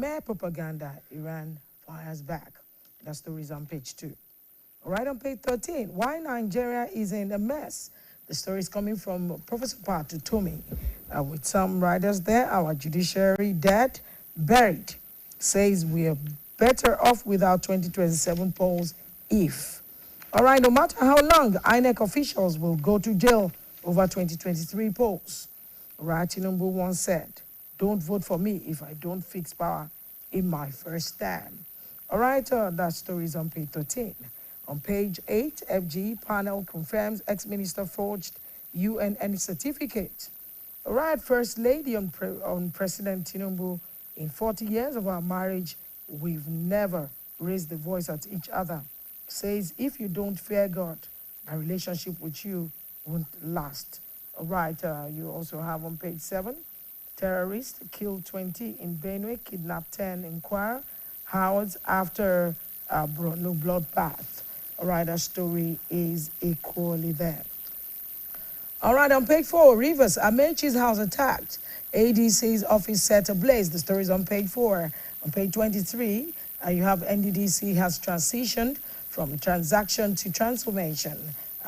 Mere propaganda, Iran fires back. That story is on page 2. Right on page 13, why Nigeria is in a mess. The story is coming from Professor Patu Tomi, with some writers there. Our judiciary dead, buried, says we are better off without 2027 polls if. All right, no matter how long, INEC officials will go to jail over 2023 polls. All right, Tinubu once said, don't vote for me if I don't fix power in my first term. All right, that story is on page 13. On page 8, FG panel confirms ex-minister forged UNN certificate. All right, First Lady on President Tinubu, in 40 years of our marriage, we've never raised the voice at each other. Says, if you don't fear God, my relationship with you won't last. All right, you also have on page 7, terrorists killed 20 in Benue, kidnapped 10 in Kwara, Howard's after no bloodbath. All right, that story is equally there. All right, on page 4, Rivers, Amechi's house attacked. ADC's office set ablaze. The story is on page 4. On page 23, you have NDDC has transitioned from transaction to transformation.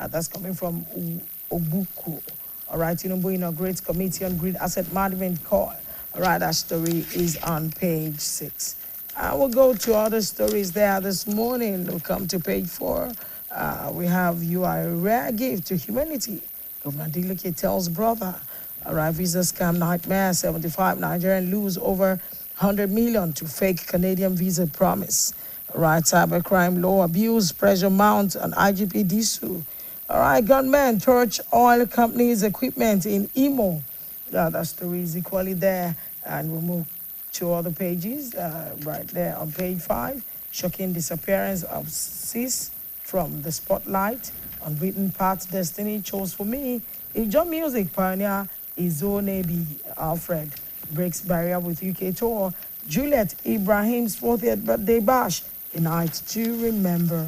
That's coming from Obuku. All right, Tinubu inaugurates committee on grid asset management call. All right, that story is on page 6. I will go to other stories there this morning. We'll come to page 4. We have you are a rare gift to humanity. Governor Dilike tells brother. All right, visa scam nightmare. 75 Nigerians lose over 100 million to fake Canadian visa promise. All right, cybercrime, law abuse, pressure mount on IGP Disu. All right, gunmen torch oil companies' equipment in Imo. That story is equally there. And we'll move to other pages. Right there on page 5, shocking disappearance of Sis from the spotlight. Unwritten path destiny chose for me. Ijo music pioneer Izonebi Alfred breaks barrier with UK tour. Juliet Ibrahim's 40th birthday bash, a night to remember.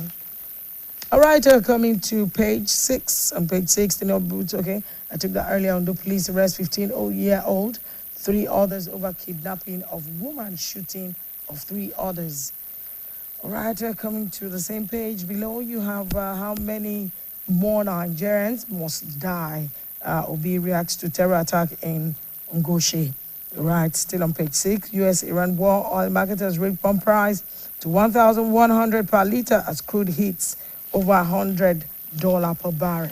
All right, coming to page 6. On page 6, the notebooks, okay. I took that earlier on. The police arrest 15-year-old, 3 others over kidnapping of woman, shooting of 3 others. All right, coming to the same page below, you have how many more Nigerians must die. Obi reacts to terror attack in Ngoshi. Right, still on page 6, U.S.-Iran war, oil marketers raised pump price to $1,100 per liter as crude hits over $100 per barrel.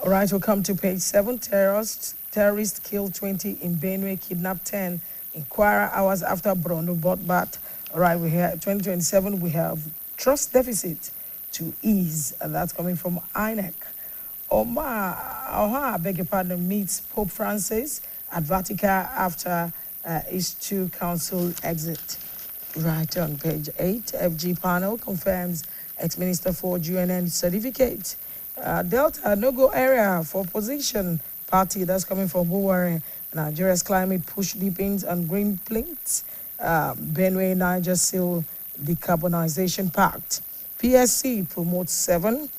All right, we'll come to page 7. Terrorists killed 20 in Benue, kidnapped 10 in Kwara hours after Borno bloodbath. All right, we have 2027, we have trust deficit to ease, and that's coming from INEC. I beg your pardon, meets Pope Francis at Vatican after his 2 council exit. Right on page 8, FG panel confirms ex-minister for UNN certificate. Delta no-go area for opposition party. That's coming from Buwari. Nigeria's climate push deepens on green plates. Benue Niger Seal Decarbonization Pact. PSC promotes 7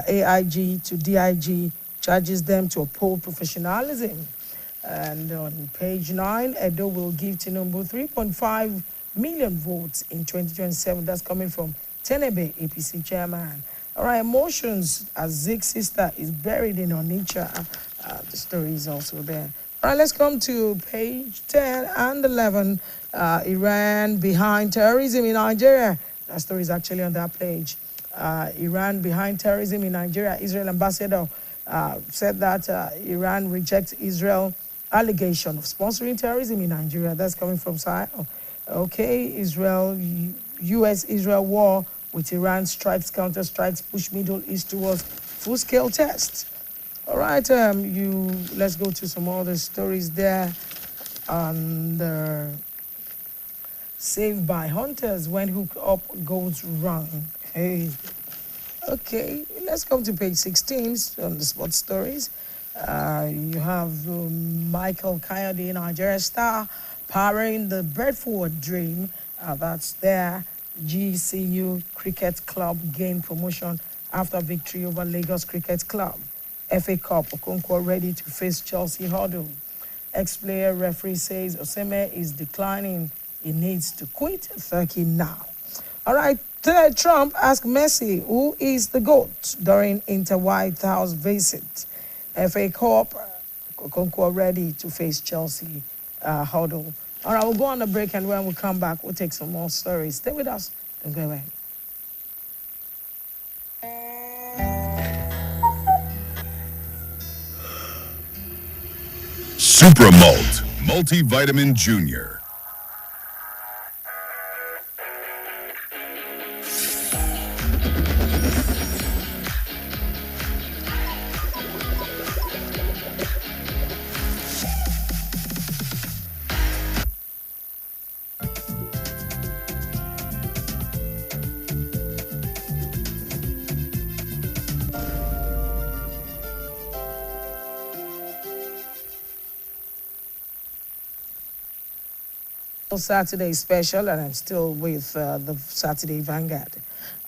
AIG to DIG, charges them to uphold professionalism. And on page 9, Edo will give Tinubu 3.5 million votes in 2027. That's coming from Tenebe, APC chairman. All right, emotions as Zeke's sister is buried in Onitsha. The story is also there. All right, let's come to page 10 and 11. Iran behind terrorism in Nigeria. That story is actually on that page. Iran behind terrorism in Nigeria. Israel ambassador said that Iran rejects Israel allegation of sponsoring terrorism in Nigeria. That's coming from Sahel. Okay, U.S.-Israel war with Iran strikes, counter-strikes, push Middle East towards full-scale tests. All right, let's go to some other stories there. Saved by hunters when hook-up goes wrong. Hey. Okay, let's come to page 16 on the sports stories. You have Michael Coyote, Nigeria star, powering the Bedford dream. That's there. GCU Cricket Club gained promotion after victory over Lagos Cricket Club. FA Cup, Okonkwo ready to face Chelsea hurdle. Ex-player referee says Oseme is declining. He needs to quit Turkey now. All right, Trump asked Messi who is the GOAT during inter-White House visit. FA Cup, Okonkwo ready to face Chelsea huddle. All right, we'll go on a break, and when we come back, we'll take some more stories. Stay with us. Don't go away. Supramalt Multivitamin Junior. Saturday special, and I'm still with the Saturday Vanguard.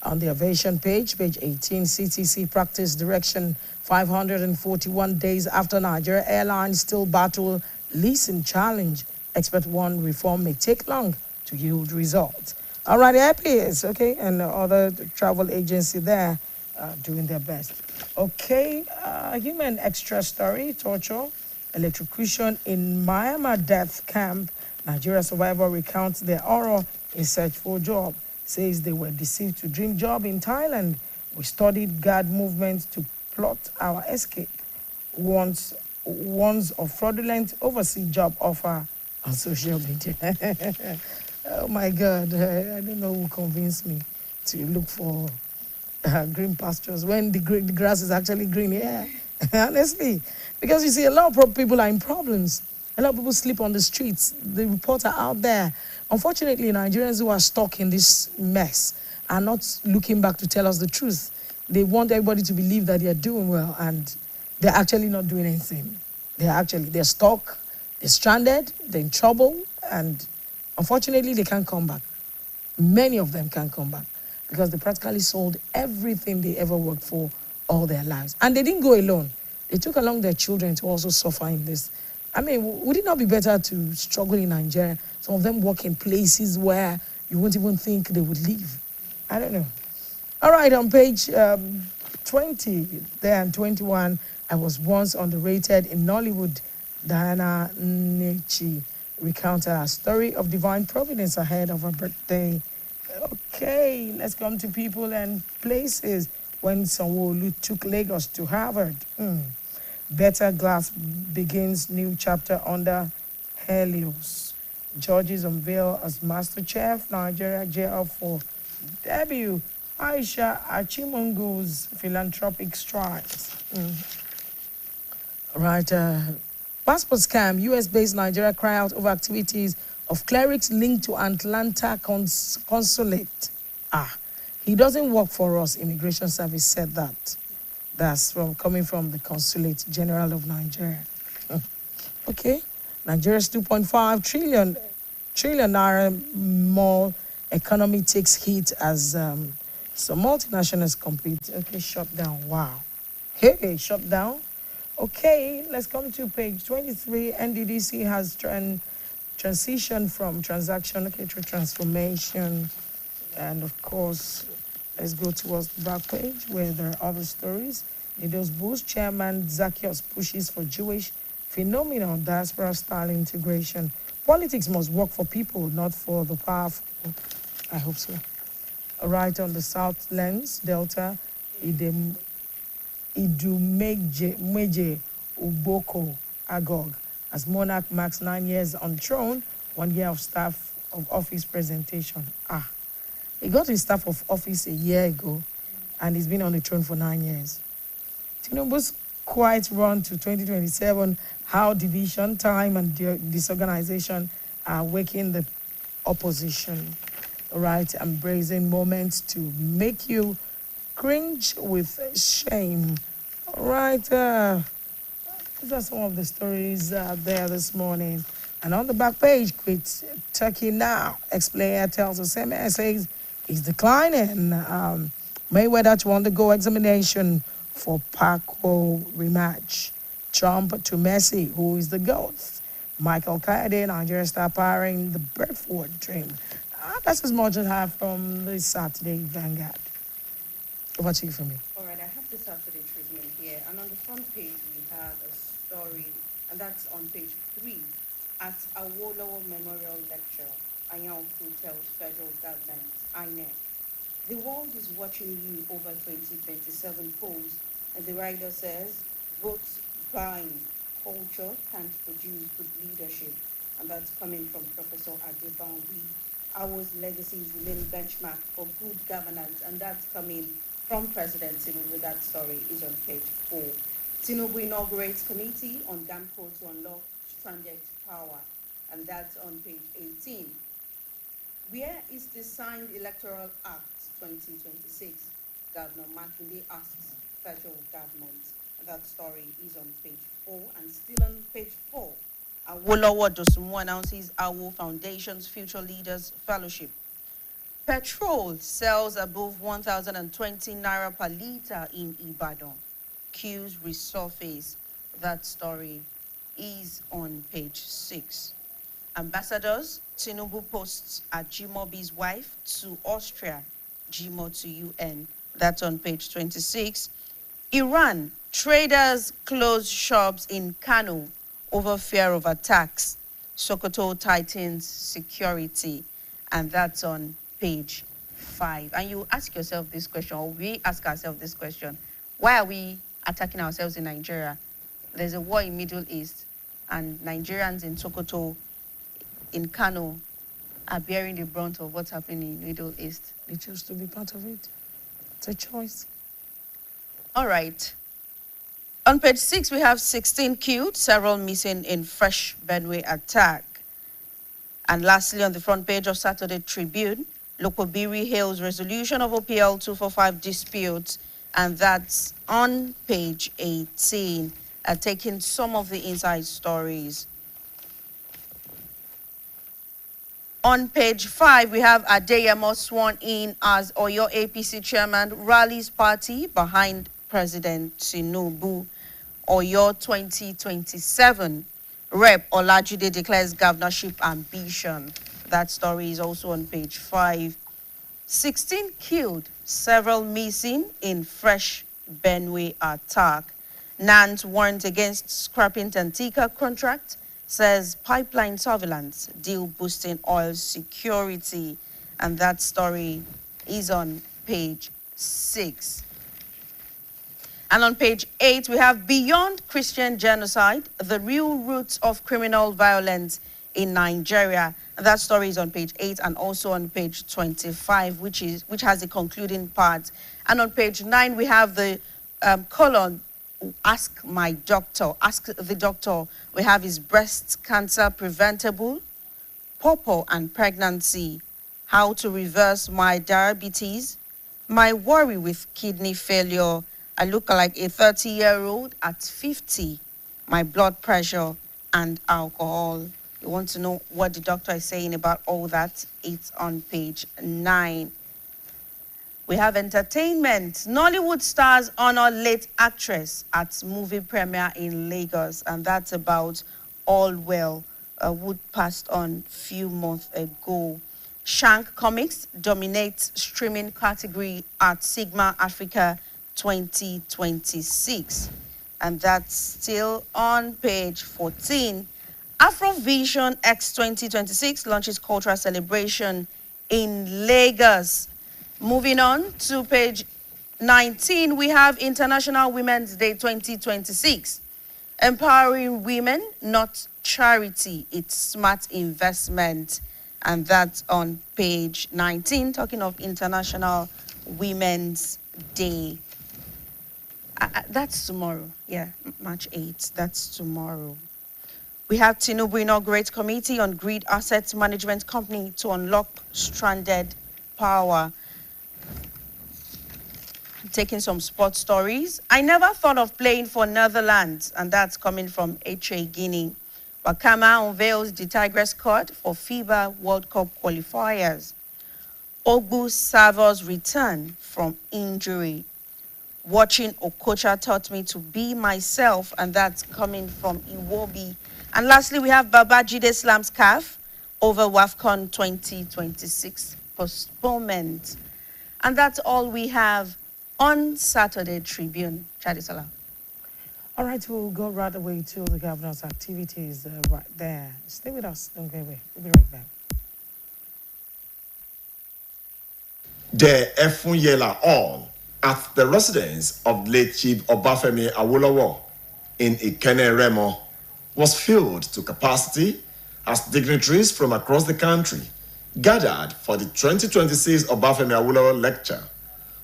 On the aviation page 18, CTC practice direction 541 days after Nigeria Airlines still battle leasing challenge. Expert one reform may take long to yield results. All right, APS, okay, and other travel agency there doing their best. Okay, human extra story, torture, electrocution in Myanmar death camp. Nigeria survivor recounts their horror in search for a job. Says they were deceived to dream job in Thailand. We studied guard movements to plot our escape. Warns of fraudulent overseas job offer on social media. Oh my God, I don't know who convinced me to look for green pastures when the grass is actually green. Yeah, honestly, because you see, a lot of people are in problems. A lot of people sleep on the streets. The reports are out there. Unfortunately, Nigerians who are stuck in this mess are not looking back to tell us the truth. They want everybody to believe that they're doing well, and they're actually not doing anything. They're stuck, they're stranded, they're in trouble, and unfortunately, they can't come back. Many of them can't come back because they practically sold everything they ever worked for all their lives. And they didn't go alone. They took along their children to also suffer in this. I mean, would it not be better to struggle in Nigeria? Some of them work in places where you wouldn't even think they would live. I don't know. All right, on page 20 there and 21, I was once underrated in Nollywood. Diana Nechi recounted her story of divine providence ahead of her birthday. Okay, let's come to people and places. When Sanwo-Olu took Lagos to Harvard. Better Glass begins new chapter under Helios. Judges unveil as Master Chef, Nigeria jail for debut. Aisha Achimungu's philanthropic strides. All right, passport scam. US-based Nigeria cry out over activities of clerics linked to Atlanta consulate. He doesn't work for us. Immigration Service said that. That's coming from the Consulate General of Nigeria. Okay, Nigeria's 2.5 trillion naira mall economy takes hit as some multinationals compete. Okay, shut down. Wow. Hey, shut down. Okay, let's come to page 23. NDDC has transitioned from transaction to transformation, and of course, let's go towards the back page where there are other stories. Nidos Boost chairman Zacchaeus pushes for Jewish phenomenal diaspora style integration. Politics must work for people, not for the powerful. I hope so. All right, on the South Lens Delta, Idumeje Uboko Agog, as monarch marks 9 years on throne, 1 year of staff of office presentation. He got his staff of office a year ago, and he's been on the throne for 9 years. Tinubu's quiet run to 2027, how division, time, and disorganization are waking the opposition. All right, embracing moments to make you cringe with shame. All right, these are some of the stories there this morning. And on the back page, quit Turkey now. Ex-player tells us says he's declining. Mayweather to undergo examination for Paco rematch. Trump to Messi, who is the GOAT. Michael Kayode, Nigeria star powering the Bedford dream. That's as much as I have from the Saturday Vanguard. Over to you for me. All right, I have the Saturday Tribune here, and on the front page we have a story, and that's on page 3. At Awolowo Memorial Lecture, Ayanfu tells federal government, INEC, the world is watching you over 2027 polls, and the writer says, votes buying culture can't produce good leadership, and that's coming from Professor Adebanwi. Our legacies remain benchmark for good governance, and that's coming from President Tinubu. That story is on page 4. Tinubu inaugurates committee on GAMCO to unlock stranded power, and that's on page 18. Where is the signed Electoral Act 2026? Governor Makinde asks federal government. That story is on page 4, and still on page 4. Awolowo Dosunmu announces Awo Foundation's Future Leaders Fellowship. Petrol sells above 1,020 naira per litre in Ibadan. Queues resurface. That story is on page 6. Ambassadors, Tinubu posts Ajimobi's wife to Austria, Jimo to UN. That's on page 26. Iran, traders close shops in Kano over fear of attacks. Sokoto tightens security, and that's on page 5. And you ask yourself this question, or we ask ourselves this question: why are we attacking ourselves in Nigeria? There's a war in Middle East, and Nigerians in Sokoto, in Kano, are bearing the brunt of what's happening in Middle East. They choose to be part of it. It's a choice. All right. On page 6, we have 16 killed, several missing in fresh Benue attack. And lastly, on the front page of Saturday Tribune, Lokobiri hails resolution of OPL 245 dispute, and that's on page 18, taking some of the inside stories. On page 5, we have Adeyemo sworn in as Oyo APC chairman, rallies party behind President Tinubu. Oyo 2027. Rep Olajide declares governorship ambition. That story is also on page 5. 16 killed, several missing in fresh Benue attack. Nant warns against scrapping Tantika contract, says pipeline surveillance, deal boosting oil security. And that story is on page 6. And on page 8, we have Beyond Christian Genocide, the real roots of criminal violence in Nigeria. And that story is on page 8 and also on page 25, which has the concluding part. And on page 9, we have the column, Ask My Doctor. Ask the doctor. We have is breast cancer preventable, pawpaw and pregnancy, how to reverse my diabetes, my worry with kidney failure. I look like a 30-year-old at 50, my blood pressure and alcohol. You want to know what the doctor is saying about all that? It's on page 9. We have entertainment. Nollywood stars honor late actress at movie premiere in Lagos, and that's about All Well, Wood passed on few months ago. Shank Comics dominates streaming category at Sigma Africa 2026. And that's still on page 14. Afrovision X 2026 launches cultural celebration in Lagos. Moving on to page 19, we have International Women's Day 2026. Empowering women, not charity, it's smart investment. And that's on page 19, talking of International Women's Day. That's tomorrow. Yeah, March 8th. That's tomorrow. We have Tinubu inaugurates committee on grid assets management company to unlock stranded power. Taking some sports stories. I never thought of playing for Netherlands, and that's coming from H.A. Guinea. Wakama unveils the Tigress squad for FIBA World Cup qualifiers. Ogbu Savo's return from injury. Watching Okocha taught me to be myself, and that's coming from Iwobi. And lastly, we have Babajide Slam's CAF over WAFCON 2026 postponement. And that's all we have on Saturday Tribune. Chadisola. All right, we'll go right away to the governor's activities right there. Stay with us. Don't go away. We'll be right back. The Efunyela all at the residence of late Chief Obafemi Awolowo in Ikene Remo was filled to capacity as dignitaries from across the country gathered for the 2026 Obafemi Awolowo lecture,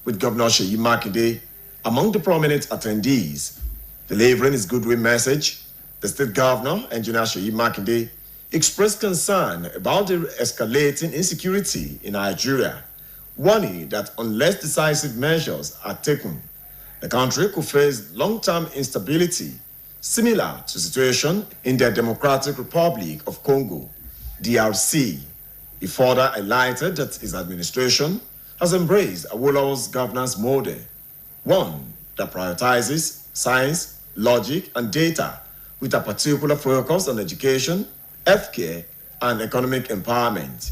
with Governor Seyi Makinde among the prominent attendees. Delivering his goodwill message, the state governor, Engineer Seyi Makinde, expressed concern about the escalating insecurity in Nigeria, warning that unless decisive measures are taken, the country could face long-term instability similar to the situation in the Democratic Republic of Congo, DRC. He further highlighted that his administration has embraced Awolowo's governance model, one that prioritizes science, logic, and data with a particular focus on education, healthcare, and economic empowerment.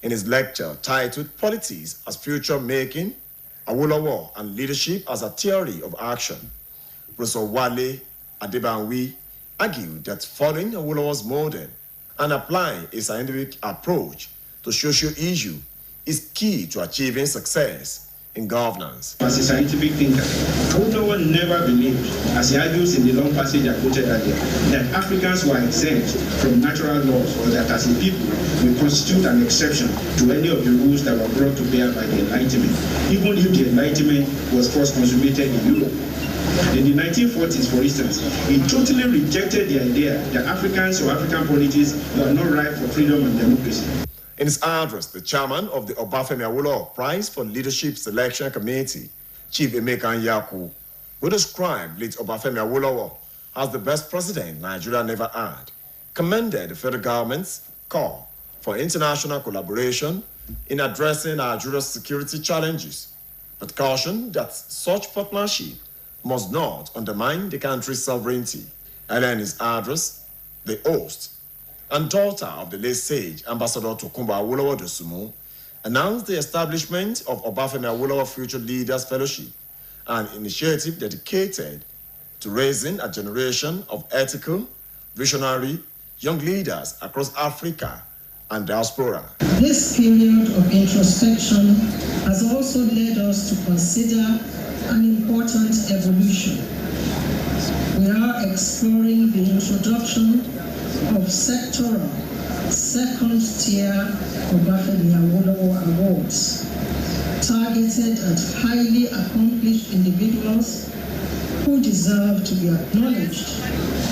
In his lecture titled Politics as Future Making, Awolowo and Leadership as a Theory of Action, Professor Wale Adebanwi argued that following Awolowo's model and applying a scientific approach to social issues is key to achieving success in governance. As a scientific thinker, Awolowo never believed, as he argues in the long passage I quoted earlier, that Africans were exempt from natural laws or that as a people we constitute an exception to any of the rules that were brought to bear by the Enlightenment, even if the Enlightenment was first consummated in Europe. In the 1940s, for instance, he totally rejected the idea that Africans or African politics were not ripe for freedom and democracy. In his address, the chairman of the Obafemi Awolowo Prize for Leadership Selection Committee, Chief Emeka Nyaku, who described late Obafemi Awolowo as the best president Nigeria never had, commended the federal government's call for international collaboration in addressing Nigeria's security challenges, but cautioned that such partnership must not undermine the country's sovereignty. Earlier in his address, the host and daughter of the late sage, Ambassador Tokunbo Awolowo Dosunmu, announced the establishment of Obafemi Awolowo Future Leaders Fellowship, an initiative dedicated to raising a generation of ethical, visionary, young leaders across Africa and diaspora. This period of introspection has also led us to consider an important evolution. We are exploring the introduction of sectoral, second-tier Obafemi Awolowo Awards, targeted at highly accomplished individuals who deserve to be acknowledged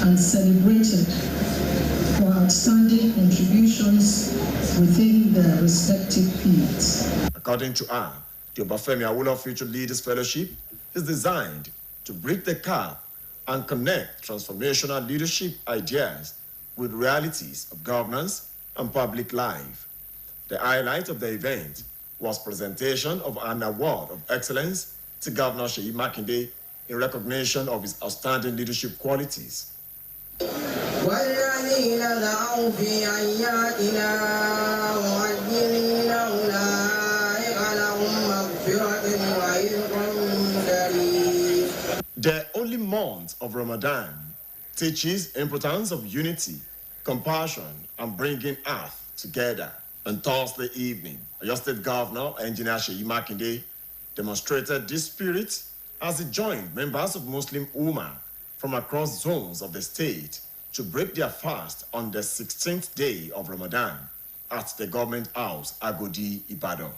and celebrated for outstanding contributions within their respective fields. According to her, the Obafemi Awolowo Future Leaders Fellowship is designed to bridge the gap and connect transformational leadership ideas with realities of governance and public life. The highlight of the event was presentation of an award of excellence to Governor Seyi Makinde in recognition of his outstanding leadership qualities. The holy month of Ramadan teaches importance of unity, compassion, and bringing earth together. On Thursday evening, Oyo State Governor, Engineer Seyi Makinde, demonstrated this spirit as he joined members of Muslim Ummah from across zones of the state to break their fast on the 16th day of Ramadan at the government house, Agodi, Ibadan.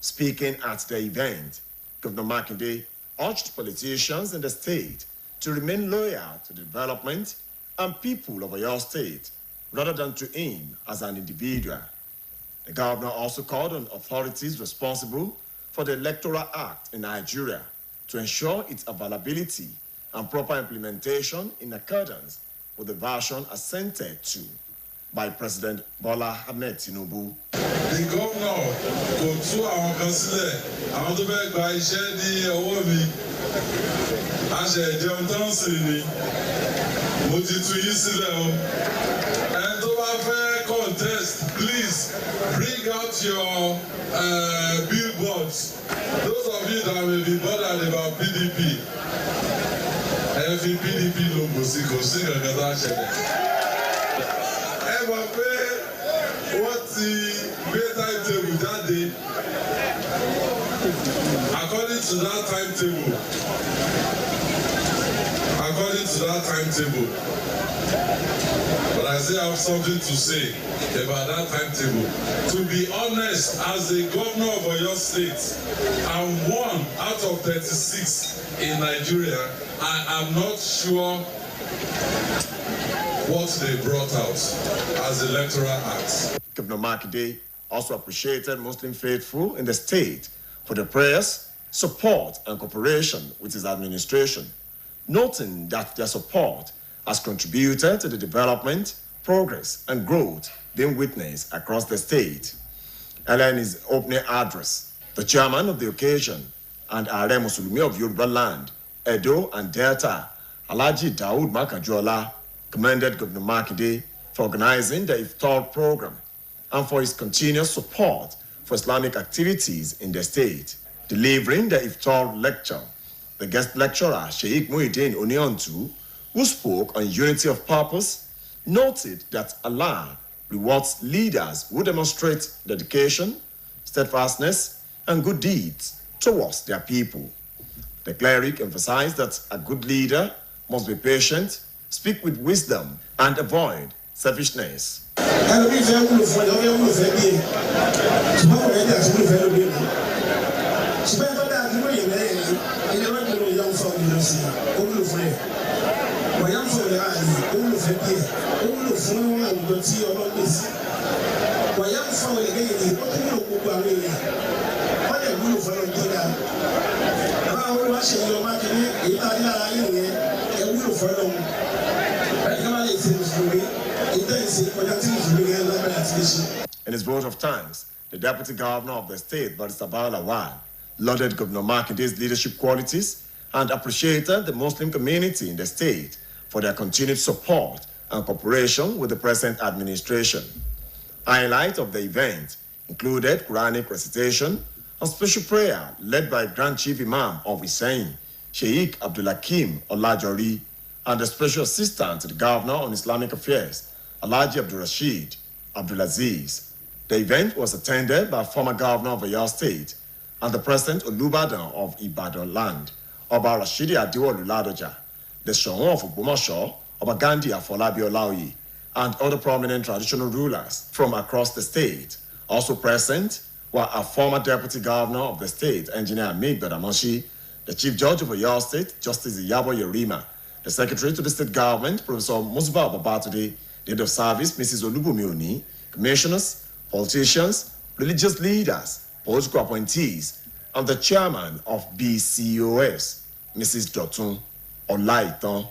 Speaking at the event, Governor Makinde urged politicians in the state to remain loyal to the development and people of Oyo State rather than to him as an individual. The governor also called on authorities responsible for the Electoral Act in Nigeria to ensure its availability and proper implementation in accordance with the version assented to by President Bola Ahmed Tinubu. The governor kò tú àwọn kan sílẹ̀, àwọn tó fẹ́ gba iṣẹ́ ní ọwọ́ mi. Àṣẹ ìjẹun tó ń sìn ni, mo ti tú yín sílẹ̀ o. Ẹni tó bá fẹ́ contest, please bring out your billboards. Those of you that may be bothered about PDP, ẹ fi PDP logo sí kò sí kankan tó ṣẹlẹ̀. Ẹ mọ̀ pé wọ́n ti gbé timetable jáde. According to that timetable, but I still have something to say about that timetable. To be honest, as the governor of Oyo State, I'm 1 out of 36 in Nigeria. I am not sure what they brought out as the Electoral Act. Governor Makinde also appreciated Muslim faithful in the state for the prayers, support, and cooperation with his administration, noting that their support has contributed to the development, progress, and growth being witnessed across the state. Earlier in his opening address, the chairman of the occasion and Are Musulumi of Yoruba land, Edo and Delta, Alhaji Daud Makajola, commended Governor Makinde for organizing the Iftar program and for his continuous support for Islamic activities in the state. Delivering the Iftar lecture, the guest lecturer, Sheikh Muhyiddin Oniontu, who spoke on unity of purpose, noted that Allah rewards leaders who demonstrate dedication, steadfastness, and good deeds towards their people. The cleric emphasized that a good leader must be patient, speak with wisdom, and avoid selfishness. In his vote of thanks, the Deputy Governor of the state, Barrister Lawal, lauded Governor Makinde's leadership qualities and appreciated the Muslim community in the state for their continued support and cooperation with the present administration. Highlight of the event included Quranic recitation and special prayer led by Grand Chief Imam of Hussein, Sheikh Abdulhakim Olajori, and the Special Assistant to the Governor on Islamic Affairs, Alhaji Abdulrashid Abdulaziz. The event was attended by former Governor of Oyo State and the President Olubadan of Ibadan land, Oba Rashidi Adiwolu Ladoja, the Shohun of Ogbomoso, Oba Gandhi Afolabi Olaoye, and other prominent traditional rulers from across the state. Also present were a former Deputy Governor of the state, Engineer Amid Badamoshi, the Chief Judge of Oyo State, Justice Iyabo Yerima, the Secretary to the State Government, Professor Musba Babatude, the Head of Service, Mrs. Olubumi Oni, commissioners, politicians, religious leaders, political appointees, and the chairman of BCOS, Mrs. Dotun Olaitan.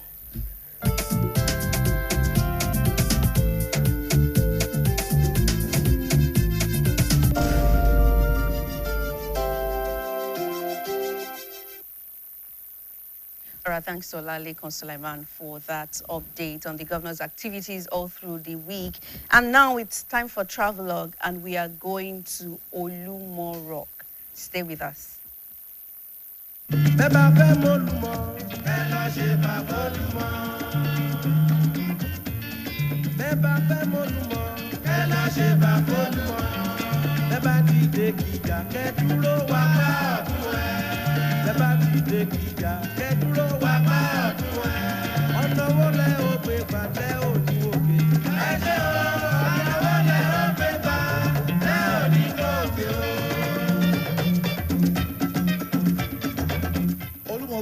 All right, thanks to Olalekan Sulaiman for that update on the governor's activities all through the week. And now it's time for Travelogue, and we are going to Olumo Rock. Stay with us.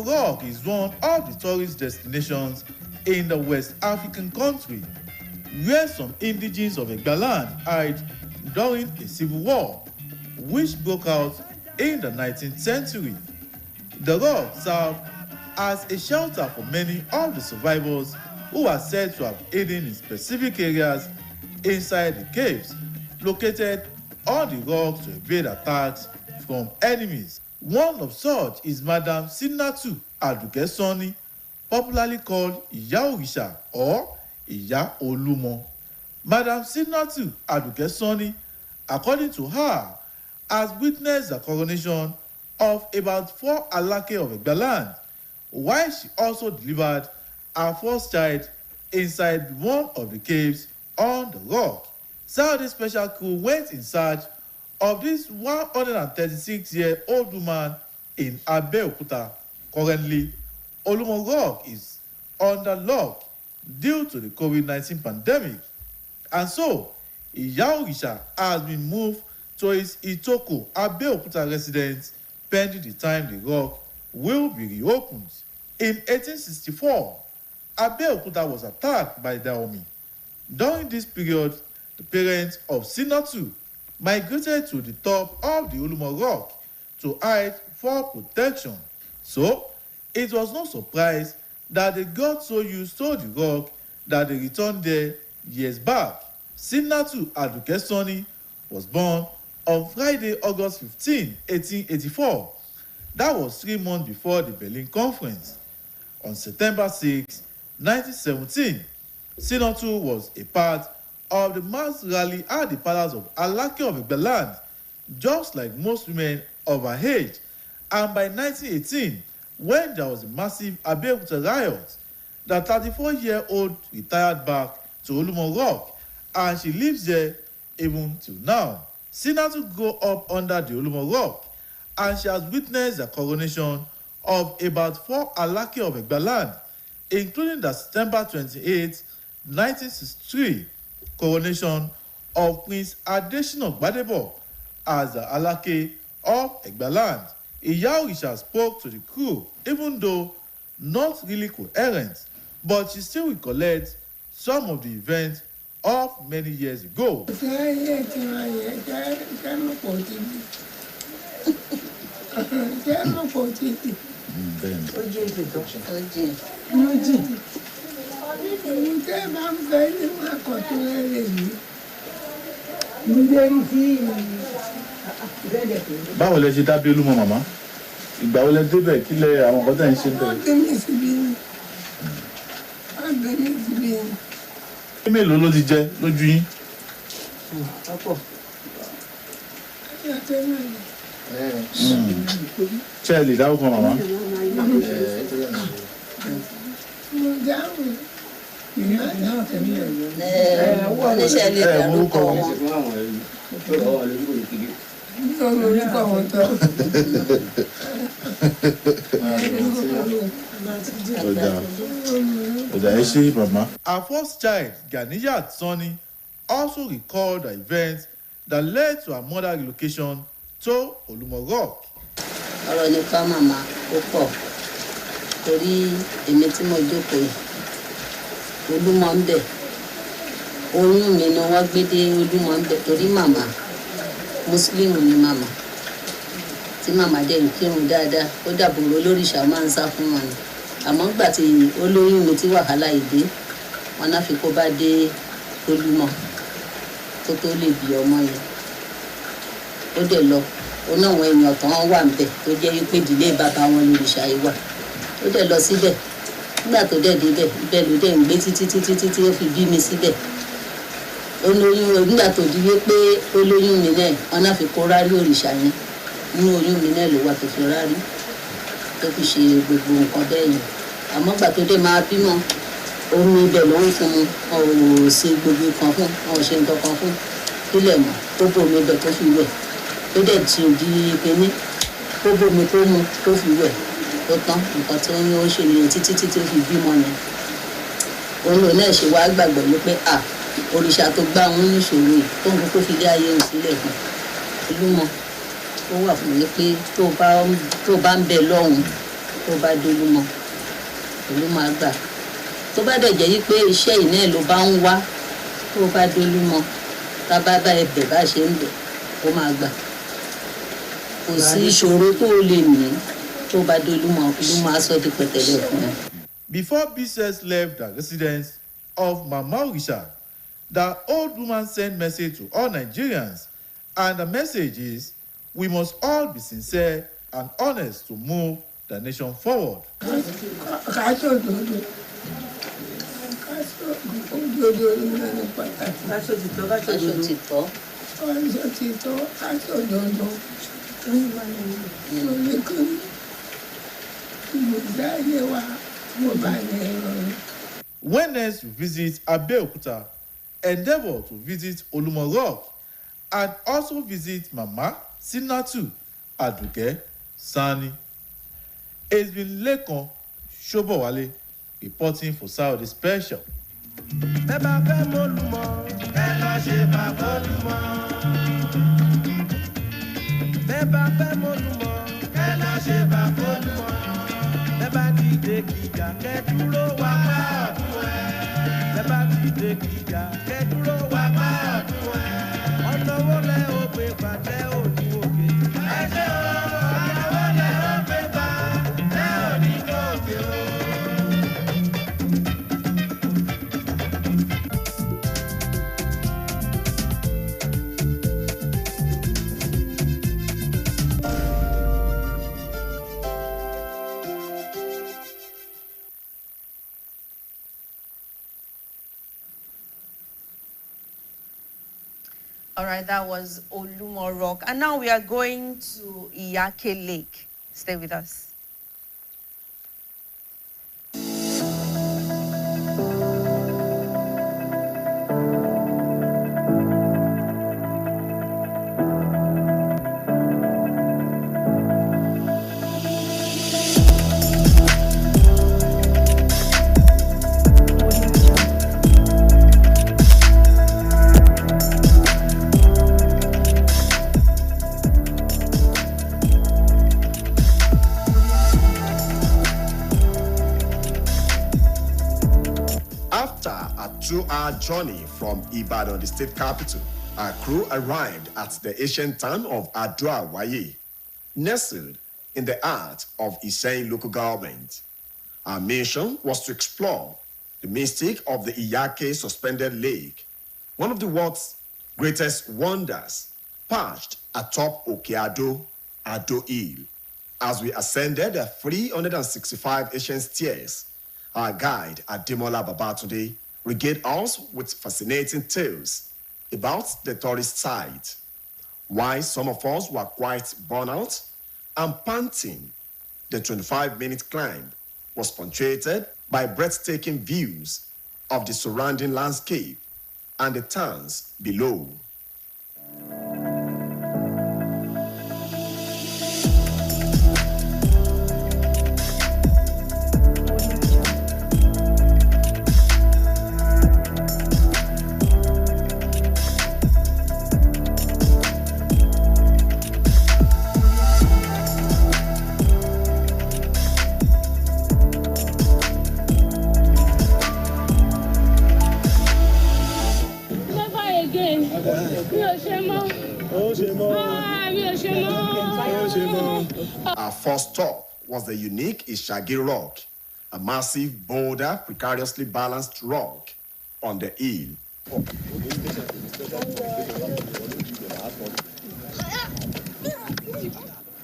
Rock is one of the tourist destinations in the West African country, where some indigenes of Egbaland hid during a civil war, which broke out in the 19th century. The rock served as a shelter for many of the survivors who are said to have hidden in specific areas inside the caves, located on the rock to evade attacks from enemies. One of such is Madam Sinatu Aduke Sani, popularly called Iya Orisha or Iya Olumo. Madam Sinatu Aduke Sani, according to her, has witnessed the coronation of about 4 Alake of Egbaland, while she also delivered her first child inside one of the caves on the rock. Saudi special crew went in search of this 136-year-old woman in Abeokuta. Currently, Olumo Rock is under lock due to the COVID-19 pandemic, and so Iya Orisha has been moved to his Itoko Abeokuta residence pending the time the rock will be reopened. In 1864, Abeokuta was attacked by the army. During this period, the parents of Sinatu migrated to the top of the Olumo Rock to hide for protection. So, it was no surprise that they got so used to the rock that they returned there years back. Sinatu Aduke Sani was born on Friday, August 15, 1884. That was 3 months before the Berlin Conference. On September 6, 1917, Sinatu was a part of the mass rally at the palace of Alake of Egbaland, just like most women of her age. And by 1918, when there was a massive Abeokuta riot, the 34-year-old retired back to Olumo Rock, and she lives there even till now. Sinatu grew up under the Olumo Rock, and she has witnessed the coronation of about 4 Alake of Egbaland, including the September 28, 1963 coronation of Prince Adesina Gbadebo as the Alake of Egbaland. Iya Orisha spoke to the crew, even though not really coherent, but she still recollects some of the events of many years ago. Báwo lẹ ṣe dábí Olúmọ màmá? Ìgbà wo lẹ débẹ̀ kí lẹ àwọn nǹkan tẹ̀ ń ṣe ń bẹ̀rẹ̀? Kí mélòó ló ti jẹ lójú yín? Ṣé ẹ lè dáwọ́ kan màmá? Orúkọ wọn. Our first child, Ganiyat Sani, also recalled the events that led to her mother's relocation to Olumo Rock. Ọ̀rọ̀ nípa màmá ó pọ̀ torí èmi tí mo jókòó yìí Olúmọ ń bẹ̀ oyún mi ni wọ́n gbé dé Olúmọ ń bẹ̀ torí màmá Mùsùlùmí ni màmá tí màmá dẹ̀ ń kírun dáadáa ó dàbòrò olóríṣà máa ń sá fún wọn ni àmọ́ gbà tí olóyún mi tí wàhálà yìí dé wọn náà fi kó bá dé Olúmọ kó tó lè bí ọmọ yẹn ó dẹ̀ lọ ó náà àwọn èèyàn kan wà níbẹ̀ tó jẹ́ wípé ìdílé bàbá wọn lóríṣà yìí wà ó dẹ̀ lọ síbẹ̀ nígbà tó dẹ̀ débẹ̀ ibẹ̀ ló dẹ̀ ń gbé títí ó fi bí mi síbẹ̀ olóyún nígbà tó di wípé olóyún mi náà wọn náà fi kó rárí òrìṣà yẹn nínú oyún mi náà ló wà tó fi rárí tó fi ṣe gbogbo nǹkan bẹ́ẹ̀ yẹn àmọ́ gbà tó dé máa bímọ omi ibẹ̀ ló ń fún un wọn ò ṣe gbogbo kan fún wọn ò ṣe nǹkan kan fún kílẹ̀ mọ́ tó bò mí ibẹ̀ tó fi wẹ̀ tó dẹ̀ tí ò di kíní kó bómi kó mu kó fi wẹ̀ ó tán nǹkan tó ń ó ṣe nìyẹn títí tí ó fi bímọ ni òun lò náà ṣe wá gbàgbọ́ ní pé òrìṣà tó gbá òun níṣòro yìí tó ń kókó fi dé ayé òun sílẹ̀ fún Olúmọ ó wà fún mi pé tó bá ń bẹ lọ́hùn tó bá dólúmọ Olúmọ á gbà tó bá dẹ̀ jẹ́ yí pé iṣẹ́ yìí náà ló bá ń wá tó bá dólúmọ tá bá bá ẹbẹ̀ bá ṣe ń bẹ̀ ó máa gbà kò sí ìṣòro tó lè ní tó bá dólúmọ Olúmọ á sọ di pẹ̀tẹ́lẹ̀ fún ẹ. Before BCOS left the residence of Mama Orisha, the old woman sent message to all Nigerians, and the message is, we must all be sincere and honest to move the nation forward. When next you visit Abeokuta, endeavor to visit Olumo Rock and also visit Mama Sinatu Aduke Sani. It's been Lekan Shobowale reporting for Saudi Special. All right, that was Olumo Rock. And now we are going to Iyake Lake. Stay with us. After a 2-hour journey from Ibadan, the state capital, our crew arrived at the ancient town of Adua-Waye, nestled in the heart of Iseyin local government. Our mission was to explore the mystic of the Iyake suspended lake, one of the world's greatest wonders, perched atop Okeado, Ado Hill. As we ascended the 365 ancient stairs, our guide, Ademola Babatunde, regaled us with fascinating tales about the tourist site. While some of us were quite burnt out and panting, the 25-minute climb was punctuated by breathtaking views of the surrounding landscape and the towns below. Our first stop was the unique Ishagi Rock, a massive boulder precariously balanced rock on the hill.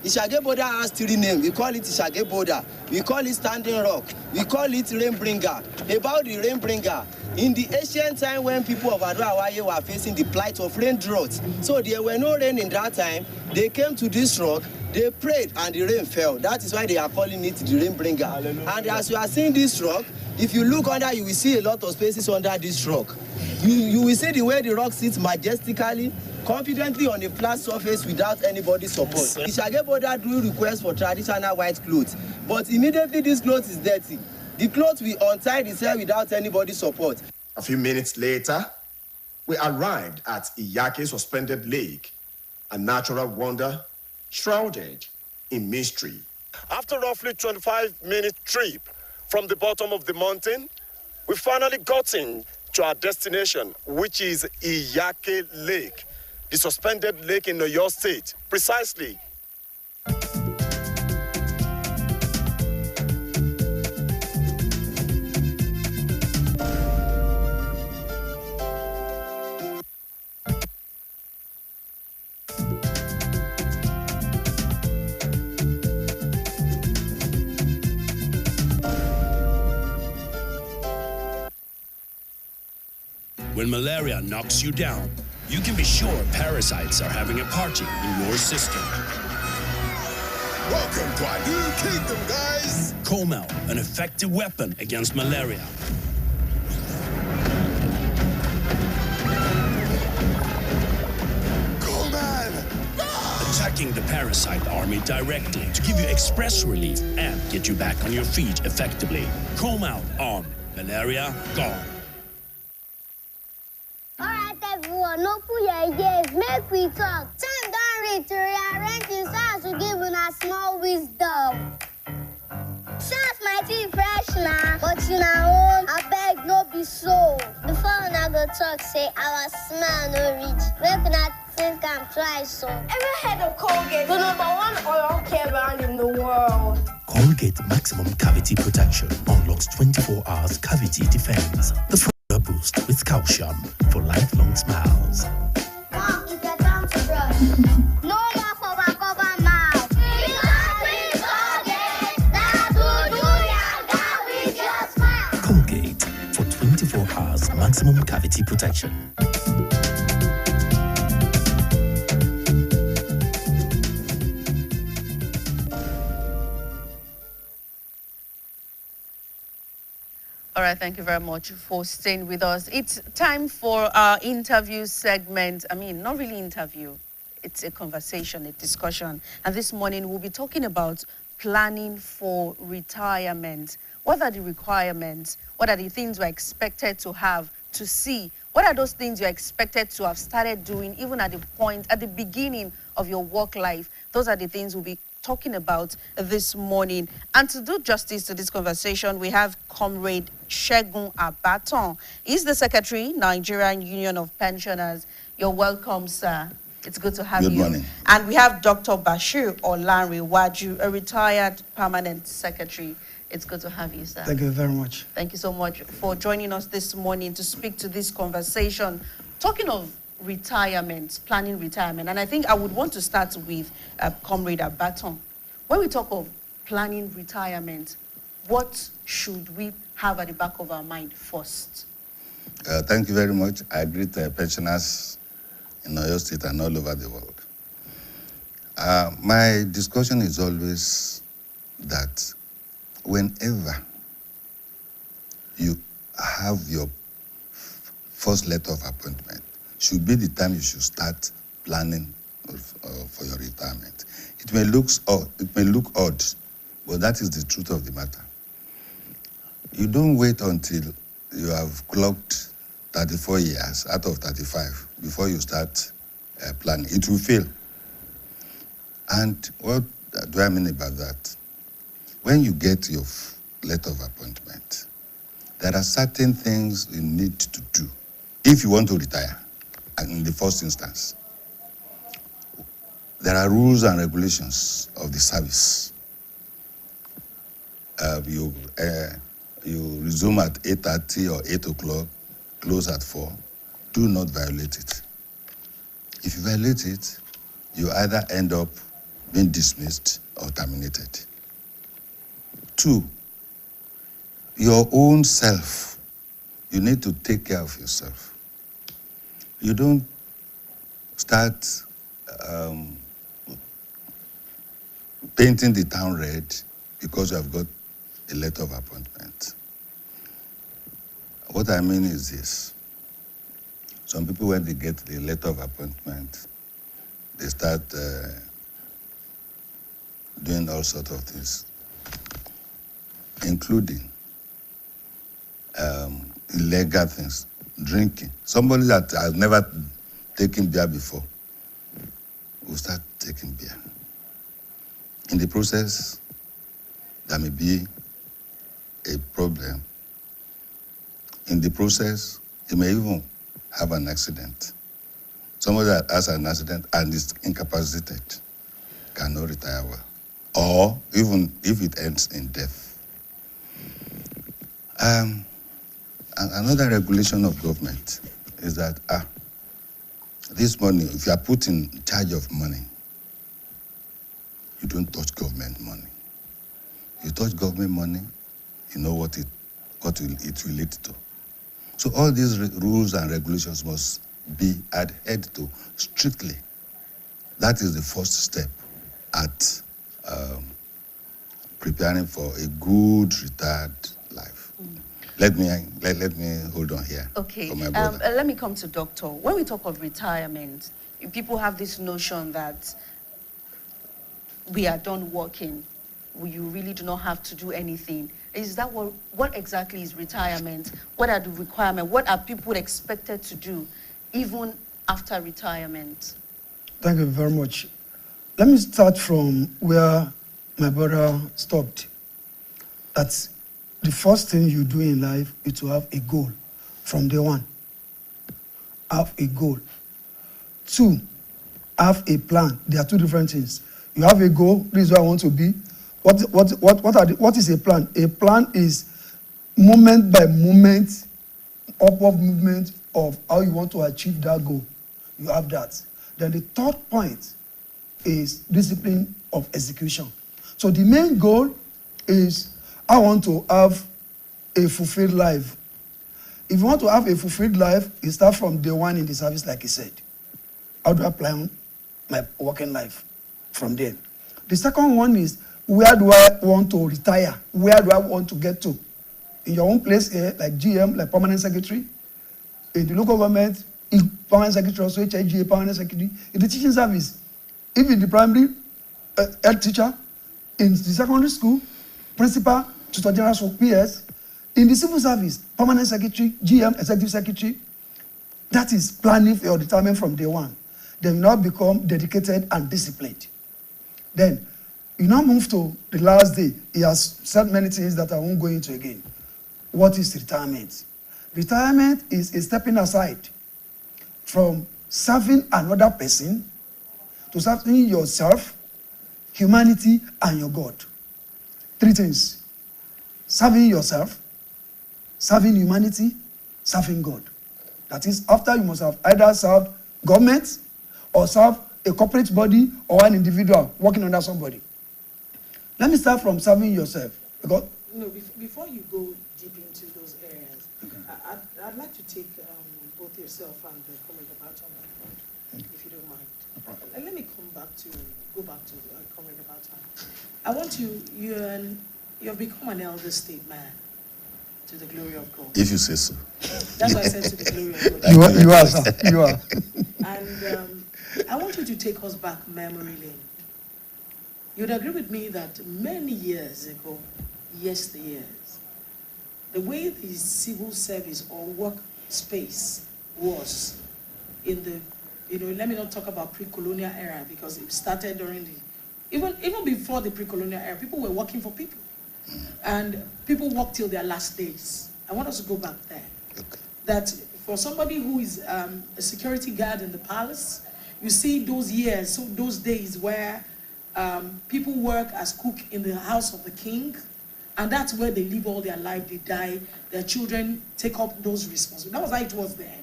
Ishage boulder has 3 names. We call it Ishage boulder. We call it standing rock. We call it rain bringer. About the rain bringer, in the ancient time when people of Adua-Waye were facing the plight of rain droughts, so there were no rain in that time, they came to this rock, they prayed, and the rain fell. That is why they are calling it the rain bringer. Hallelujah. And as you are seeing this rock, if you look under, you will see a lot of spaces under this rock. You will see the way the rock sits majestically, confidently on a flat surface without anybody's support. The Shage border do request for traditional white clothes, but immediately this cloth is dirty. The cloth will untie itself without anybody's support. A few minutes later, we arrived at Iyake Suspended Lake, a natural wonder shrouded in mystery. After roughly 25-minute trip from the bottom of the mountain, we finally got in to our destination, which is Iyake Lake, the suspended lake in Oyo State, precisely. When malaria knocks you down, you can be sure parasites are having a party in your system. Welcome to our new kingdom, guys! Comel, an effective weapon against malaria. Attacking the parasite army directly to give you express relief and get you back on your feet effectively. Comel on. Malaria gone. Alright everyone, no put your ears, make we talk. Time don't reach to rearrange the sounds to give una small wisdom. Sounds mighty fresh now, but in our own, I beg no be so. Before una go talk, say our smell no reach. Make una think I'm twice so. Ever heard of Colgate, the #1 oral care brand in the world? Colgate Maximum Cavity Protection unlocks 24 hours cavity defense. The further boost with calcium for lifelong smiles. Mom, it's your time to brush. No more for my cover mouth. Because we Colgate, that's who do yaga with your smile. Colgate for 24 hours maximum cavity protection. All right, thank you very much for staying with us. It's time for our interview segment. I mean, not really interview. It's a conversation, a discussion. And this morning, we'll be talking about planning for retirement. What are the requirements? What are the things we're expected to have, to see? What are those things you're expected to have started doing, even at the beginning of your work life? Those are the things we'll be talking about this morning. And to do justice to this conversation, we have Comrade Segun Abaton. He's the Secretary, Nigerian Union of Pensioners. You're welcome, sir. It's good to have you. Good morning. And we have Dr. Bashir Olanrewaju, a retired permanent secretary. It's good to have you, sir. Thank you very much. Thank you so much for joining us this morning to speak to this conversation. Talking of retirement, planning retirement, and I think I would want to start with Comrade Abaton. When we talk of planning retirement, what should we have at the back of our mind first? Thank you very much. I greet pensioners in Oyo State and all over the world. My discussion is always that whenever you have your first letter of appointment, should be the time you should start planning for your retirement. It may look odd, but that is the truth of the matter. You don't wait until you have clocked 34 years out of 35 before you start planning. It will fail. And what do I mean about that? When you get your letter of appointment, there are certain things you need to do if you want to retire, and in the first instance. There are rules and regulations of the service. You resume at 8:30 or 8 o'clock, close at 4. Do not violate it. If you violate it, you either end up being dismissed or terminated. 2, your own self. You need to take care of yourself. You don't start painting the town red because you have got a letter of appointment. What I mean is this. Some people, when they get the letter of appointment, they start doing all sorts of things, including illegal things, drinking. Somebody that has never taken beer before will start taking beer. In the process, there may be a problem. In the process, he may even have an accident. Somebody that has an accident and is incapacitated cannot retire well, or even if it ends in death. Another regulation of government is that this money, if you are put in charge of money, you don't touch government money. You touch government money, you know what it relates to. So all these rules and regulations must be adhered to strictly. That is the first step at preparing for a good retired life. Let me hold on here. Okay. For my brother. Let me come to Doctor. When we talk of retirement, people have this notion that we are done working. You really do not have to do anything. Is that what exactly is retirement? What are the requirements? What are people expected to do even after retirement? Thank you very much. Let me start from where my brother stopped. That's the first thing you do in life is to have a goal from day one. Have a goal. 2, have a plan. There are 2 different things. You have a goal, this is where I want to be. What is a plan? A plan is moment by moment, upward movement of how you want to achieve that goal. You have that. Then the 3rd point is discipline of execution. So the main goal is I want to have a fulfilled life. If you want to have a fulfilled life, you start from day one in the service, like he said. How do I plan my working life from there? The second one is, where do I want to retire? Where do I want to get to? In your own place here, like GM, like permanent secretary. In the local government, permanent secretary, also HIGA, permanent secretary. In the teaching service, if in the primary, head teacher. In the secondary school, principal, tutor general, so PS. In the civil service, permanent secretary, GM, executive secretary. That is planning for your retirement from day one. Then you now become dedicated and disciplined. Then you now move to the last day. He has said many things that I won't go into again. What is retirement? Retirement is a stepping aside from serving another person to serving yourself, humanity, and your God. 3 things. Serving yourself, serving humanity, serving God. That is, after you must have either served government or served a corporate body or an individual working under somebody. Let me start from serving yourself. Because Before you go deep into those areas, I'd like to take both yourself and the Comrade Abata, if you don't mind. And let me go back to Comrade Abata. I want you've become an elder statesman to the glory of God. If you say so. That's what I said, to the glory of God. You are, sir. You are. And I want you to take us back memory lane. You'd agree with me that many years ago, yesteryears, the way the civil service or work space was in the, let me not talk about pre-colonial era, because it started during the, even before the pre-colonial era, people were working for people. And people work till their last days. I want us to go back there. Okay. That for somebody who is a security guard in the palace, you see those years, so those days where people work as cook in the house of the king, and that's where they live all their life, they die, their children take up those responsibilities. That was how it was then.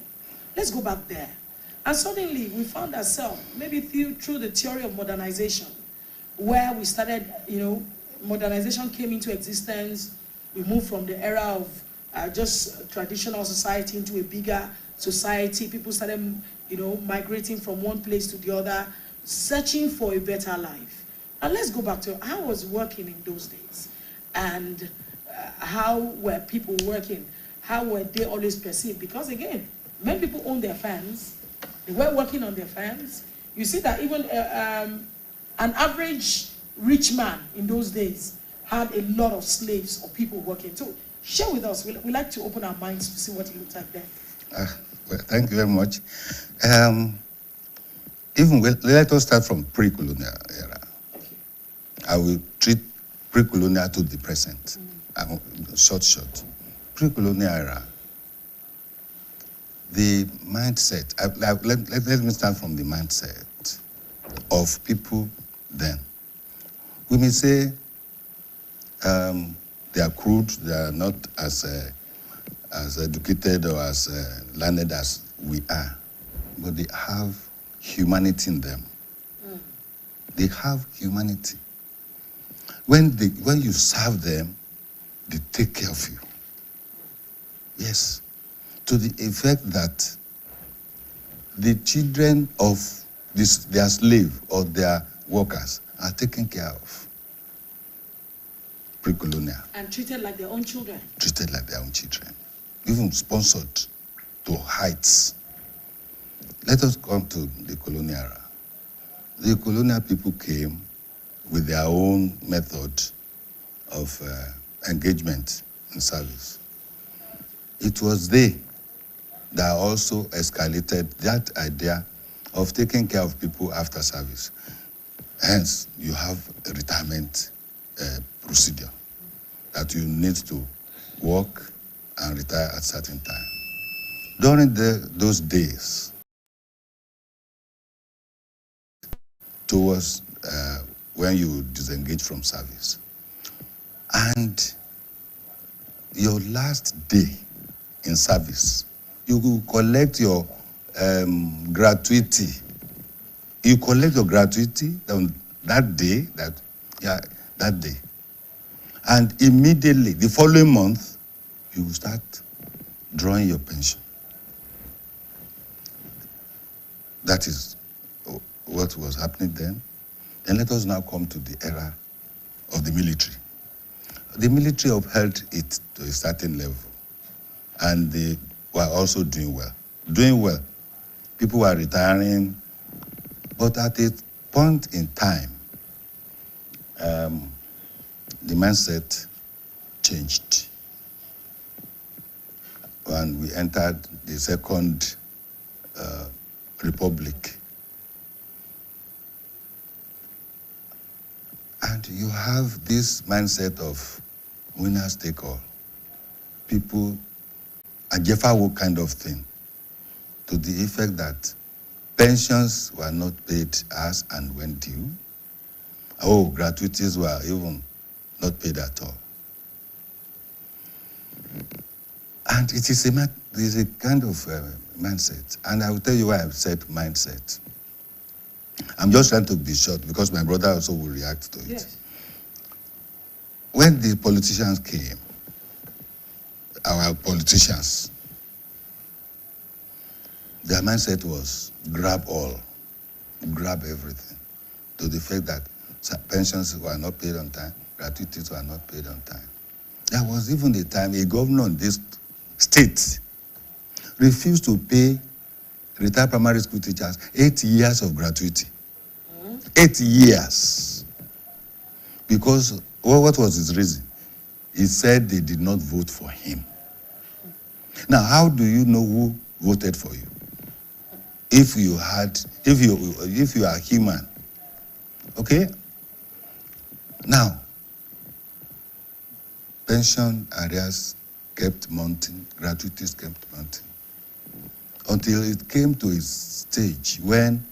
Let's go back there. And suddenly we found ourselves, maybe through the theory of modernization, where we started, modernization came into existence. We moved from the era of just traditional society into a bigger society. People started, migrating from one place to the other, searching for a better life. And let's go back to how was working in those days, and how were people working? How were they always perceived? Because again, Many people own their farms. They were working on their farms. You see that even an average rich man in those days had a lot of slaves or people working. So share with us. We like to open our minds to see what it looks like there. Well, thank you very much. Let us start from pre-colonial era. Okay. I will treat pre-colonial to the present. Short. Pre-colonial era. The mindset, let me start from the mindset of people then. We may say they are crude, they are not as educated or as learned as we are, but they have humanity in them. They have humanity. When you serve them, they take care of you. Yes. To the effect that the children of their slave or their workers are taken care of. Pre-colonial. And treated like their own children. Treated like their own children. Even sponsored to heights. Let us come to the colonial era. The colonial people came with their own method of engagement in service. It was they that also escalated that idea of taking care of people after service. Hence, you have a retirement procedure that you need to work and retire at a certain time. During those days, towards when you disengage from service, and your last day in service, you will collect your gratuity. You collect your gratuity on that day, that day. And immediately, the following month, you will start drawing your pension. That is what was happening then. Then let us now come to the era of the military. The military upheld it to a certain level, and they were also doing well. People were retiring, but at a point in time, the mindset changed. When we entered the Second Republic, and you have this mindset of winners take all. People, a Jefferwood kind of thing, to the effect that pensions were not paid as and when due. Gratuities were even not paid at all. And it is a kind of mindset. And I will tell you why I've said mindset. I'm just trying to be short because my brother also will react to it. Yes. When the politicians came, our politicians, their mindset was grab all, grab everything, to the fact that pensions were not paid on time, gratuities were not paid on time. There was even a time a governor in this state refused to pay retired primary school teachers 8 years of gratuity. 8 years. Because, what was his reason? He said they did not vote for him. Now, how do you know who voted for you? If you are human. Okay? Now, pension arrears kept mounting, gratuities kept mounting, until it came to a stage when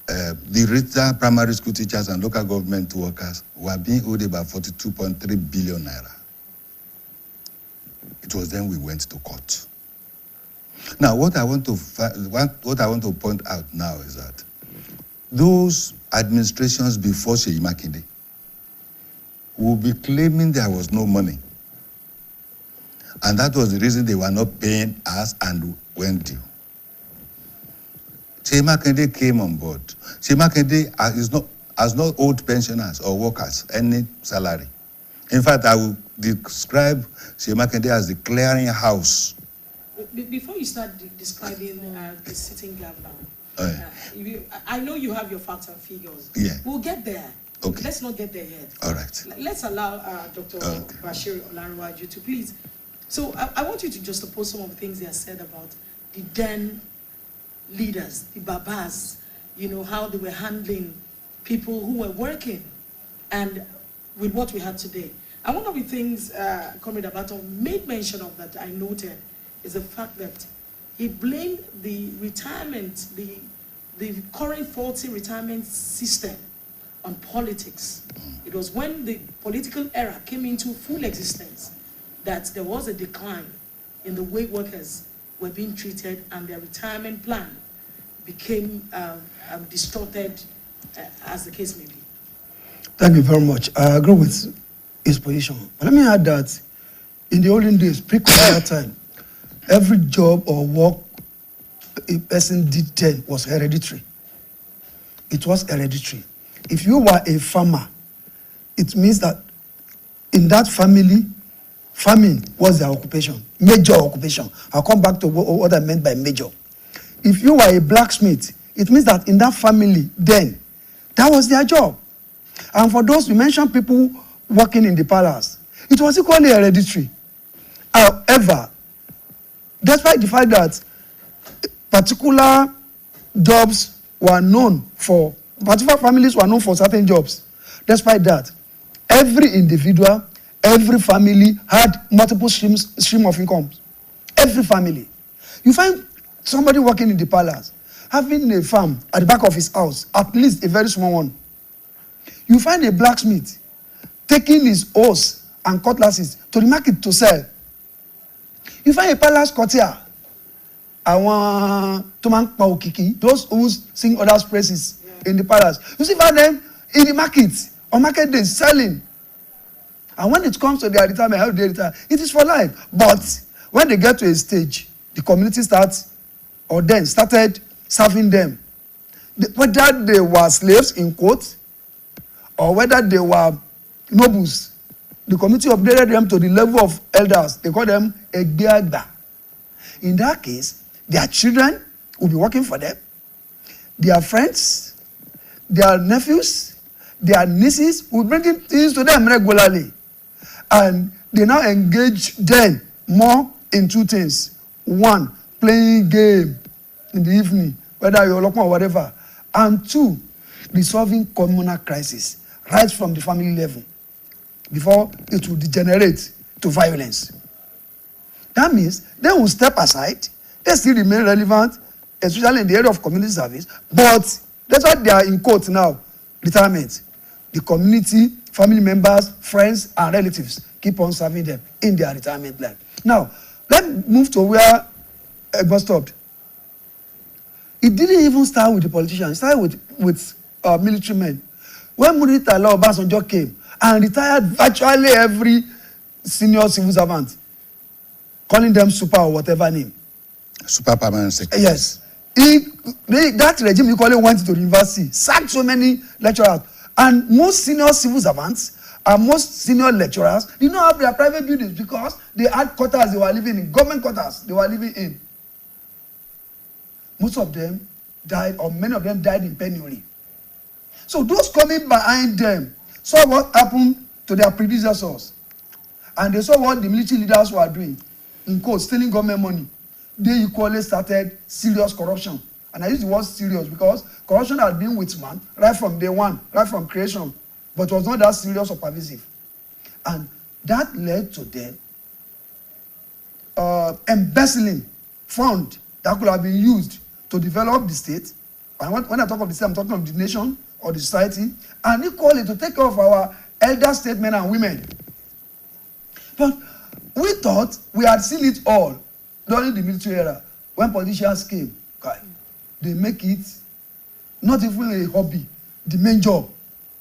the retired primary school teachers and local government workers were being owed about 42.3 billion naira. It was then we went to court. Now, what I want to point out now is that those administrations before Seyi Makinde will be claiming there was no money. And that was the reason they were not paying us and when due. Seyi Makinde came on board. Seyi Makinde has not owed pensioners or workers any salary. In fact, I will describe Shemakende as the clearing house. Before you start describing the sitting governor, I know you have your facts and figures. Yeah. We'll get there. Okay. Let's not get there yet. All right. Let's allow Dr. Bashir Olanrewaju to please. So I want you to just oppose some of the things they have said about the then leaders, the Babas, you know, how they were handling people who were working and with what we had today. And one of the things Comrade Abato made mention of that I noted is the fact that he blamed the retirement, the current faulty retirement system on politics. It was when the political era came into full existence that there was a decline in the way workers were being treated and their retirement plan became distorted, as the case may be. Thank you very much. I agree with his position. But let me add that in the olden days, pre-colonial time, every job or work a person did then was hereditary. It was hereditary. If you were a farmer, it means that in that family, farming was their occupation, major occupation. I'll come back to what I meant by major. If you were a blacksmith, it means that in that family then, that was their job. And for those, you mentioned people working in the palace, it was equally hereditary. However, despite the fact that particular jobs were known for, particular families were known for certain jobs, despite that, every individual, every family had multiple streams of income. Every family. You find somebody working in the palace, having a farm at the back of his house, at least a very small one. You find a blacksmith taking his hose and cutlasses to the market to sell. You find a palace courtier, those who sing others' praises in the palace. You see them in the market, on market days, selling. And when it comes to their retirement, how they retire, it is for life. But when they get to a stage, the community started serving them. Whether they were slaves, in quotes, or whether they were nobles, the community upgraded them to the level of elders. They call them Egbiagba. In that case, their children will be working for them. Their friends, their nephews, their nieces will bring things to them regularly. And they now engage then more in two things. One, playing game in the evening, whether you're local or whatever. And two, resolving communal crisis right from the family level before it will degenerate to violence. That means they will step aside. They still remain relevant, especially in the area of community service. But that's why they are in court now, retirement. The community, family members, friends, and relatives keep on serving them in their retirement life. Now, let's move to where Egbo stopped. It didn't even start with the politicians. It started with military men. When Muritala Obasanjo came and retired virtually every senior civil servant, calling them super or whatever name. Super permanent secretary. Yes. That regime equally went to the university, sacked so many lecturers. And most senior civil servants and most senior lecturers did not have their private buildings because they had quarters they were living in, government quarters they were living in. Most of them died, or many of them died in penury. So those coming behind them saw what happened to their predecessors. And they saw what the military leaders were doing, in quotes, stealing government money. They equally started serious corruption. And I use the word serious because corruption had been with man right from day one, right from creation, but was not that serious or pervasive. And that led to them embezzling fund that could have been used to develop the state. And when I talk of the state, I'm talking of the nation or the society, and equally to take care of our elder statesmen and women. But we thought we had seen it all during the military era. When politicians came, they make it not even a hobby, the main job.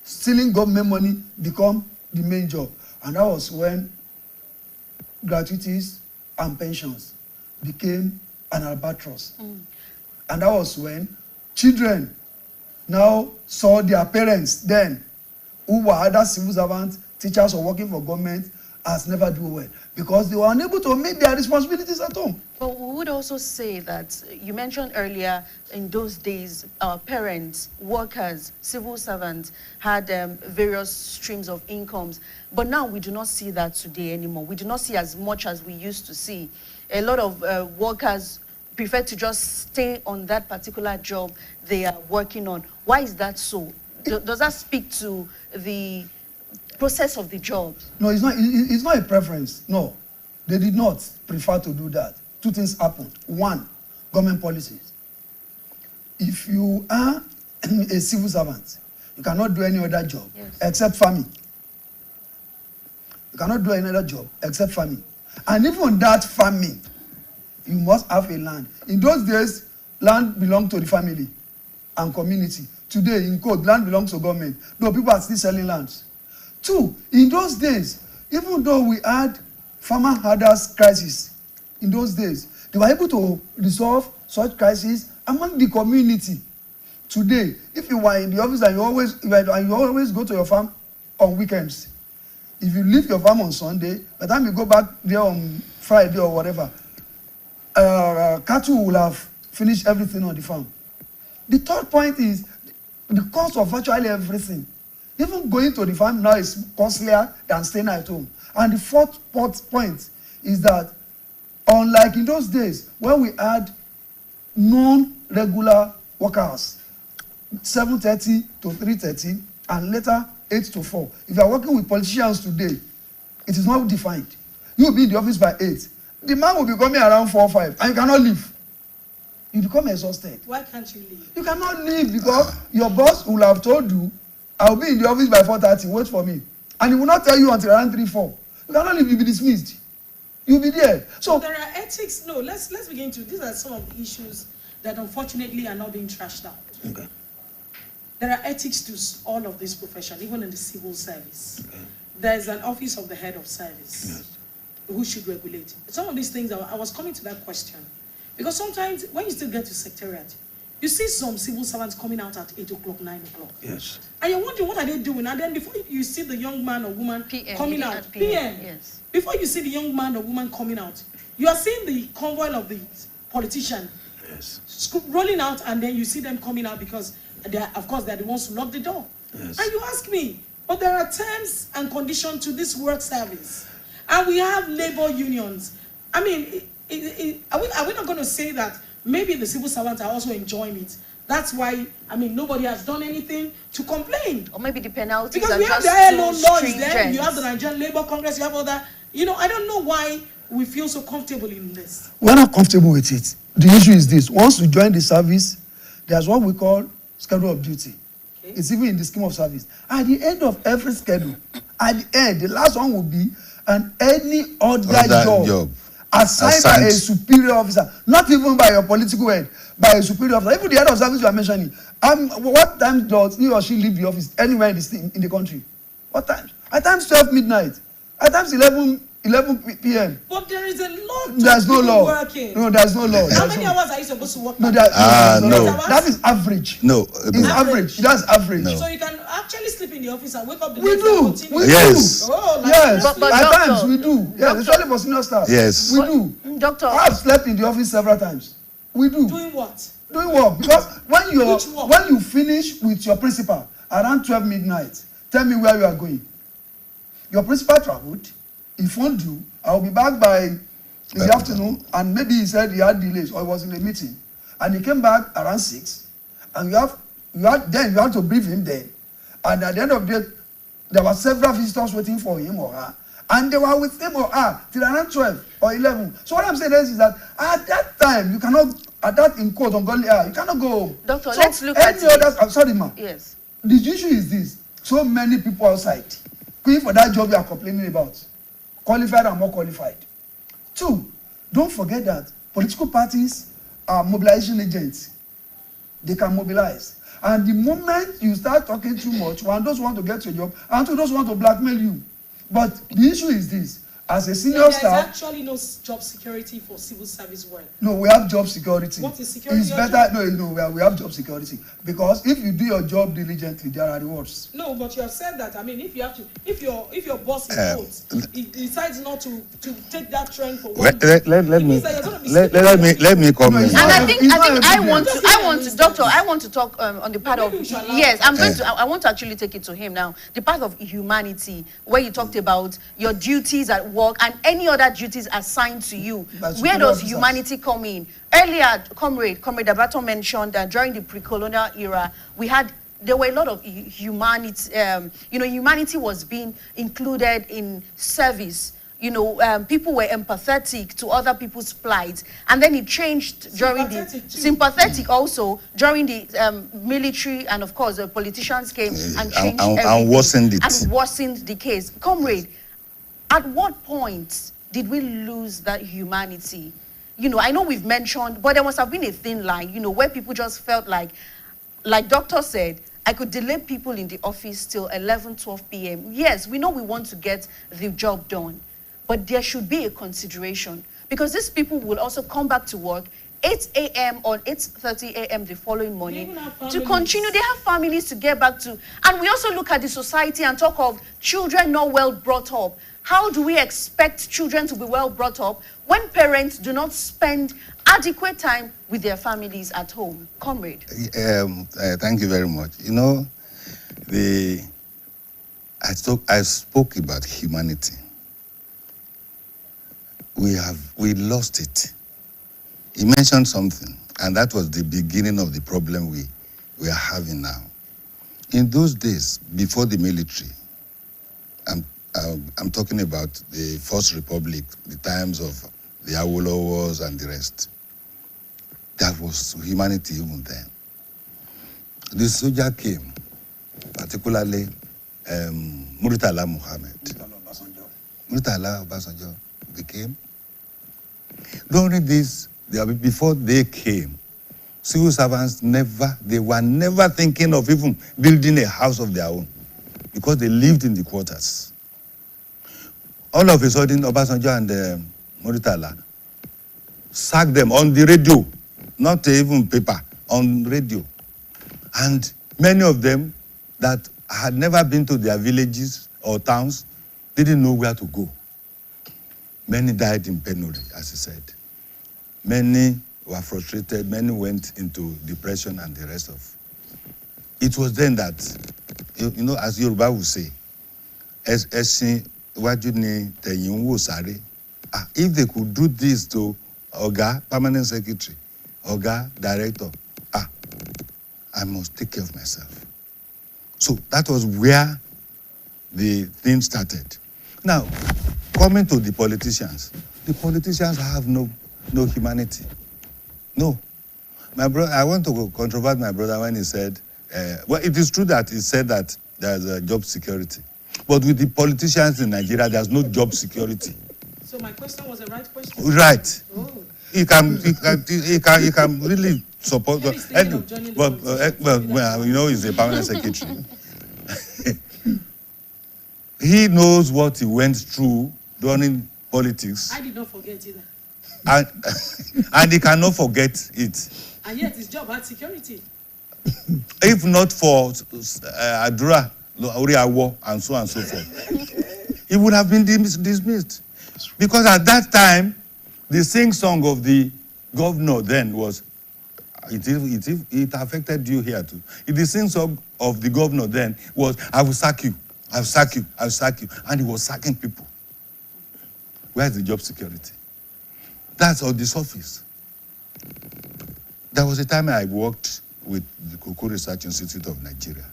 Stealing government money become the main job. And that was when gratuities and pensions became an albatross. And that was when children now saw their parents then, who were either civil servants, teachers or working for government has never do well because they were unable to meet their responsibilities at home. But we would also say that you mentioned earlier in those days, parents, workers, civil servants had various streams of incomes. But now we do not see that today anymore. We do not see as much as we used to see. A lot of workers prefer to just stay on that particular job they are working on. Why is that so? Does that speak to the process of the job? No, it's not a preference. No, they did not prefer to do that. Two things happened. One, government policies. If you are a civil servant, you cannot do any other job except farming. You cannot do any other job except farming. And even that farming, you must have a land. In those days, land belonged to the family and community. Today, in code, land belongs to government. Though people are still selling lands. Two, in those days, even though we had farmer herders crisis, in those days, they were able to resolve such crises among the community. Today, if you were in the office and you always go to your farm on weekends, if you leave your farm on Sunday, by the time you go back there on Friday or whatever, cattle will have finished everything on the farm. The third point is the cost of virtually everything. Even going to the farm now is costlier than staying at home. And the fourth point is that unlike in those days when we had non-regular workers, 7:30 to 3:30 and later 8 to 4. If you are working with politicians today, it is not defined. You will be in the office by 8. The man will be coming around 4 or 5 and you cannot leave. You become exhausted. Why can't you leave? You cannot leave because your boss will have told you, I will be in the office by 4:30, wait for me. And he will not tell you until around 3, 4. You cannot leave, you'll be dismissed. You'll be there. So there are ethics. No, let's begin to. These are some of the issues that unfortunately are not being trashed out. Okay. There are ethics to all of this profession, even in the civil service. Okay. There's an office of the head of service who should regulate. Some of these things, I was coming to that question. Because sometimes when you still get to secretariat, you see some civil servants coming out at 8 o'clock, 9 o'clock. Yes. And you're wondering, what are they doing? And then before you see the young man or woman coming out, PM. Yes. Before you see the young man or woman coming out, you are seeing the convoy of the politician rolling out, and then you see them coming out because, of course, they're the ones who lock the door. Yes. And you ask me, but there are terms and conditions to this work service. And we have labor unions. I mean, are we not going to say that maybe the civil servants are also enjoying it? That's why, I mean, nobody has done anything to complain. Or maybe the penalties because are we have just the ILO too laws stringent. there, you have the Nigerian Labour Congress, you have all that. You know, I don't know why we feel so comfortable in this. We're not comfortable with it. The issue is this. Once you join the service, there's what we call schedule of duty. Okay. It's even in the scheme of service. At the end of every schedule, at the end, the last one will be any other job. Assigned by a superior officer, not even by your political head, by a superior officer. Even the head of service you are mentioning, what time does he or she leave the office anywhere in the country? What time? At times 12 midnight. At times 11 p.m. But there is a law to there's no law. Working. No, there's no law. How many hours are you supposed to work? No, no. That is average. No. It's average. That's average. No. So you can actually sleep in the office and wake up the next day and continue. We do. Oh, like yes. But at times we do. Yes, especially for senior staff. Yes. We do. Doctor. I have slept in the office several times. We do. Doing what? Doing what? Because when you finish with your principal around 12 midnight, tell me where you are going. Your principal traveled. He phoned you. I will be back by in the afternoon, and maybe he said he had delays or he was in a meeting, and he came back around 6, and you have to brief him then, and at the end of the day, there were several visitors waiting for him or her, and they were with him or her till around 12 or 11. So what I'm saying is that at that time you cannot, at that in quote ungodly hour, you cannot go home. Doctor, so let's look at it. I'm sorry, ma. Yes. The issue is this: so many people outside going for that job you are complaining about, qualified and more qualified. 2, don't forget that political parties are mobilization agents. They can mobilize. And the moment you start talking too much, one those want to get your job, and two those want to blackmail you. But the issue is this: As a senior There's staff, actually no job security for civil service work. no, we have job security. What is security? It's better. No, we have job security because if you do your job diligently, there are rewards. No, but you have said that. I mean, if your boss in quotes, he decides not to take that trend for one day, let me comment. And I want to, doctor, I want to talk on the part of, yes, I want to actually take it to him now. The part of humanity, where you talked about your duties at work and any other duties assigned to you. Where does humanity come in? Earlier, Comrade Abato mentioned that during the pre-colonial era, there were a lot of humanity, humanity was being included in service. People were empathetic to other people's plight, and then it changed during sympathetic also during the military, and of course the politicians came and changed and worsened it. And worsened the case. Comrade, at what point did we lose that humanity? I know we've mentioned, but there must have been a thin line, where people just felt like Doctor said, I could delay people in the office till 11, 12 p.m. Yes, we know we want to get the job done, but there should be a consideration, because these people will also come back to work 8 a.m. or 8:30 a.m. the following morning to continue. They have families to get back to. And we also look at the society and talk of children not well brought up. How do we expect children to be well brought up when parents do not spend adequate time with their families at home? Comrade. Thank you very much. I spoke about humanity. We lost it. He mentioned something, and that was the beginning of the problem we are having now. In those days, before the military, I'm talking about the First Republic, the times of the Awolowos and the rest. That was humanity even then. The soldier came, particularly Murtala Muhammad. Murtala Obasanjo became. During this, before they came, civil servants were never thinking of even building a house of their own, because they lived in the quarters. All of a sudden, Obasanjo and Murtala sacked them on the radio, not even paper, on radio. And many of them that had never been to their villages or towns didn't know where to go. Many died in penury, as he said. Many were frustrated, many went into depression and the rest of. It was then that, as Yoruba would say, if they could do this to Oga, permanent secretary, Oga, director, I must take care of myself. So that was where the thing started. Now, coming to the politicians have no humanity. No. My brother, I want to controvert my brother when he said, well, it is true that he said that there's a job security. But with the politicians in Nigeria, there's no job security. So my question was the right question? Right. Oh. He can really support. But he's a permanent secretary. He knows what he went through during politics. I did not forget either. And he cannot forget it. And yet his job had security. If not for Adura, Oriawo, and so on and so forth, he would have been dismissed. Because at that time, the sing-song of the governor then was, it affected you here too. The sing-song of the governor then was, I will sack you, I will sack you, I will sack you. And he was sacking people. Where's the job security? That's on the surface. There was a time I worked with the Cocoa Research Institute of Nigeria.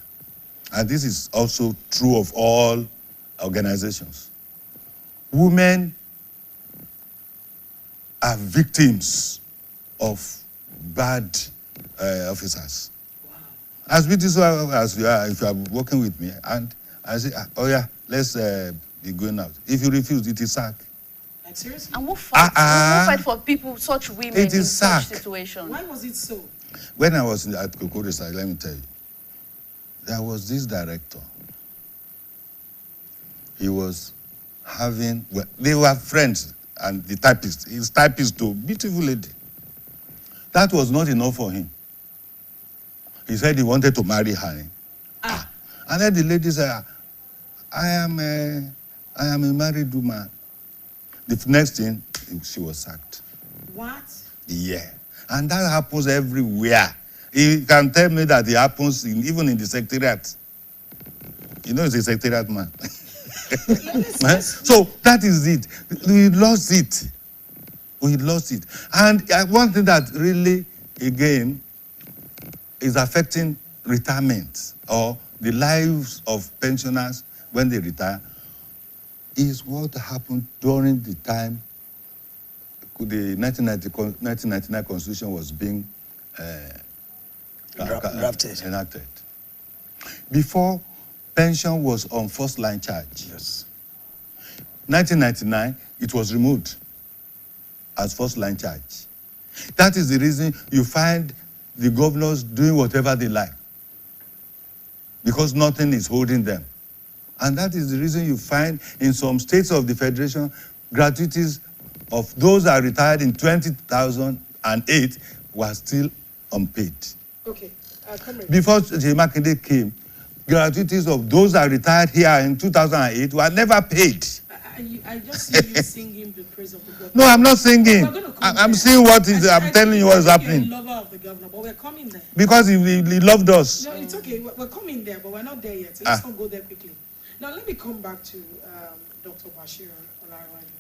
And this is also true of all organizations. Women are victims of bad officers. Wow. As beautiful as you are, if you are working with me, and I say, oh yeah, let's be going out. If you refuse, it is sack. Like seriously? And we'll fight for people, such women it is in sack. such situations. Why was it so? When I was at Cocoa Research, let me tell you, there was this director. He was having, well, they were friends, and the typist, his typist too, beautiful lady. That was not enough for him. He said he wanted to marry her. And then the lady said, I am a married woman. The next thing, she was sacked. What? Yeah. And that happens everywhere. He can tell me that it happens even in the secretariat. You know, he's a secretariat man. So that is it. We lost it. We lost it. And one thing that really, again, is affecting retirement or the lives of pensioners when they retire is what happened during the time the 1999 Constitution was being enacted. Before, pension was on first line charge. Yes. 1999, it was removed as first line charge. That is the reason you find the governors doing whatever they like, because nothing is holding them. And that is the reason you find in some states of the Federation, gratuities of those that retired in 2008 were still unpaid. Okay, Before J. Makinde came, gratuities of those that retired here in 2008 were never paid. I just see you singing the praise of the governor. No, I'm not singing. I'm saying what is, I'm telling you what is happening. You're a lover of the governor, but we're coming there. Because he loved us. No, it's okay. We're coming there, but we're not there yet. So let's not go there quickly. Now, let me come back to Dr. Bashir Olarawaju.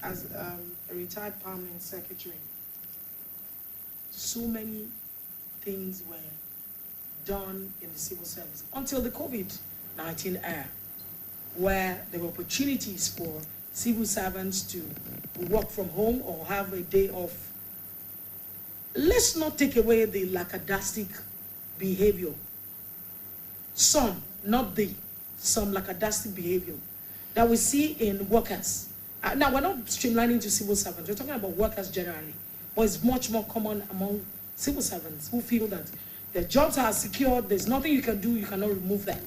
As a retired permanent secretary, so many things were done in the civil service until the COVID-19 era, where there were opportunities for civil servants to work from home or have a day off. Let's not take away the lackadaisic behavior. Some, not some lackadaisic behavior that we see in workers. Now, we're not streamlining to civil servants. We're talking about workers generally. But it's much more common among civil servants who feel that their jobs are secured, there's nothing you can do, you cannot remove them.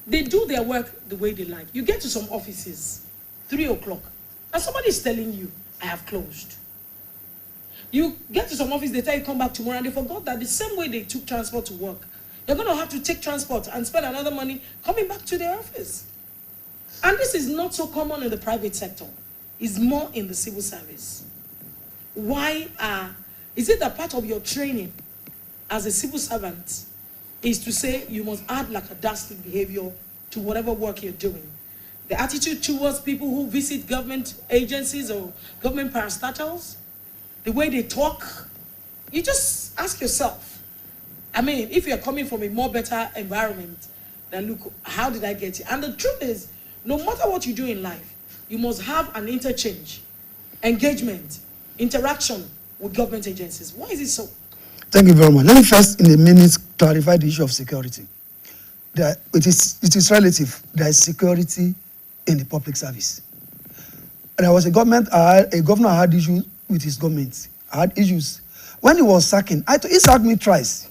They do their work the way they like. You get to some offices, 3 o'clock, and somebody's telling you, I have closed. You get to some office, they tell you come back tomorrow, and they forgot that the same way they took transport to work, you're going to have to take transport and spend another money coming back to their office. And this is not so common in the private sector. It's more in the civil service. Why is it that part of your training as a civil servant is to say you must add lackadaisic behavior to whatever work you're doing? The attitude towards people who visit government agencies or government parastatals, the way they talk, you just ask yourself, I mean, if you're coming from a more better environment, then look, how did I get here? And the truth is, no matter what you do in life, you must have an interchange, engagement, interaction with government agencies. Why is it so? Thank you very much. Let me first, in a minute, clarify the issue of security. It is relative. There is security in the public service. There was a governor had issues with his government. I had issues. When he was sacking, he sacked me twice.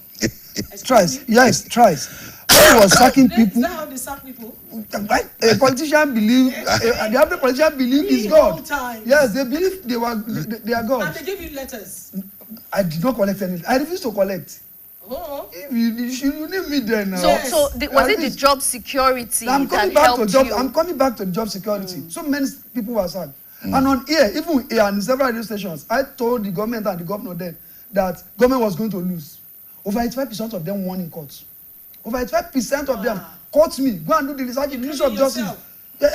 Twice. Yes, twice. When he was sacking people. Is that how they sack people? A politician believe, the average politician believe is God. Yes, they believe they are God. And they give you letters. I did not collect anything. I refused to collect. Oh. You need me there now. So was it the job security that helped you? I'm coming back to the job security. So many people were sacked. And on here, even here and several radio stations, I told the government and the governor then that government was going to lose. Over 85% of them won in court. Over 85% of them caught me. Go and do the research in the Ministry of Justice.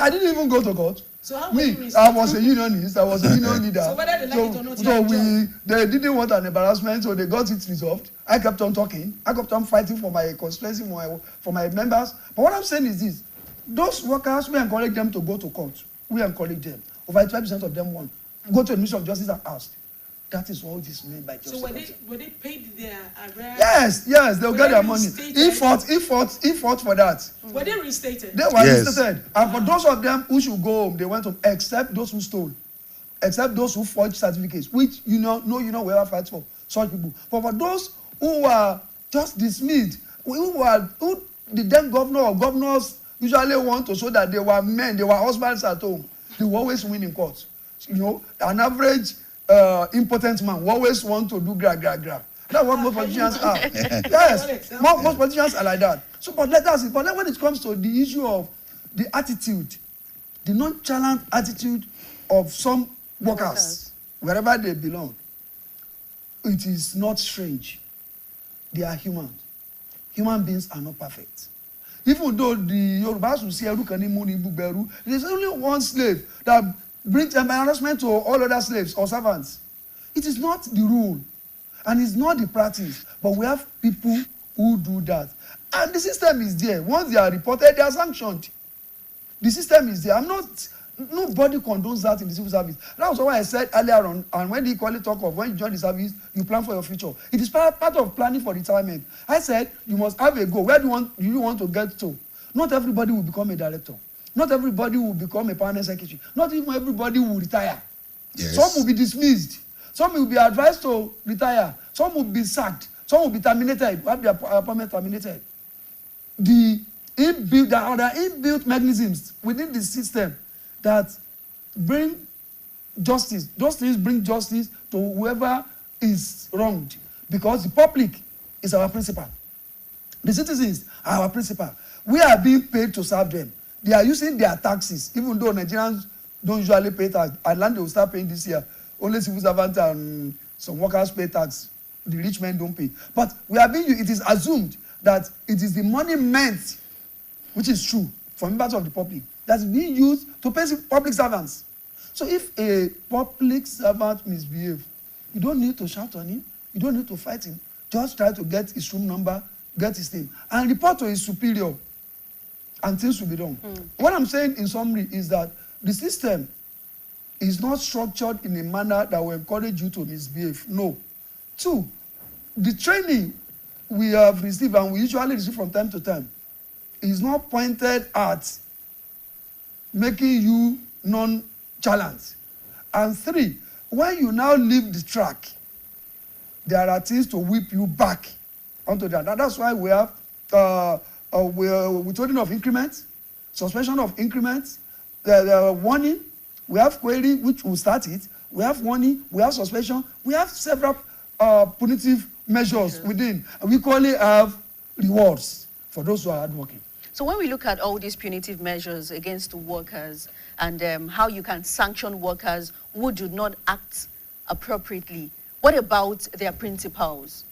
I didn't even go to court. So how I was a unionist. I was a union leader. So whether they like it or not, they didn't want an embarrassment, so they got it resolved. I kept on talking. I kept on fighting for my constituency, for my members. But what I'm saying is this: those workers, we encourage them to go to court. We encourage them. Over 85% of them won. Go to the Ministry of Justice and ask. That is what is meant by justice. So were they paid their arrears? Yes, they'll get their money. He fought for that. Were they restated? They were restated. And for those of them who should go home, they went home, except those who stole. Except those who forged certificates, which whoever fights for such people. But for those who were just dismissed, who the then governor or governors, usually want to show that they were men, they were husbands at home. They will always win in court. You know, an average impotent man will always want to do gra. That's what most politicians are. Yes, most politicians are like that. So, but then when it comes to the issue of the attitude, the nonchalant attitude of some workers, wherever they belong, it is not strange. They are human. Human beings are not perfect. Even though the Yorubas will say, there is only one slave that brings embarrassment to all other slaves or servants. It is not the rule, and it's not the practice, but we have people who do that. And the system is there. Once they are reported, they are sanctioned. The system is there. Nobody condones that in the civil service. That was why I said earlier on, and when the equality talk of when you join the service, you plan for your future. It is part of planning for retirement. I said you must have a goal. Where do you want to get to? Not everybody will become a director. Not everybody will become a permanent secretary. Not even everybody will retire. Yes. Some will be dismissed. Some will be advised to retire. Some will be sacked. Some will be terminated, have their appointment terminated. There are inbuilt mechanisms within the system that bring justice. Justice bring justice to whoever is wronged, because the public is our principal. The citizens are our principal. We are being paid to serve them. They are using their taxes, even though Nigerians don't usually pay tax. Ireland, they will start paying this year. Only civil servants and some workers pay tax. The rich men don't pay. But it is assumed that it is the money meant, which is true, for members of the public, that's being used to pay public servants. So if a public servant misbehaves, you don't need to shout on him. You don't need to fight him. Just try to get his room number, get his name, and report to his superior, and things will be done. What I'm saying in summary is that the system is not structured in a manner that will encourage you to misbehave. No. 2, the training we have received, and we usually receive from time to time, is not pointed at making you nonchalant. And 3, when you now leave the track, there are things to whip you back onto that. And that's why we have withholding of increments, suspension of increments, the warning. We have query, which will start it. We have warning. We have suspension. We have several punitive measures within. And we equally have rewards for those who are hardworking. So when we look at all these punitive measures against workers and how you can sanction workers who do not act appropriately, what about their principles?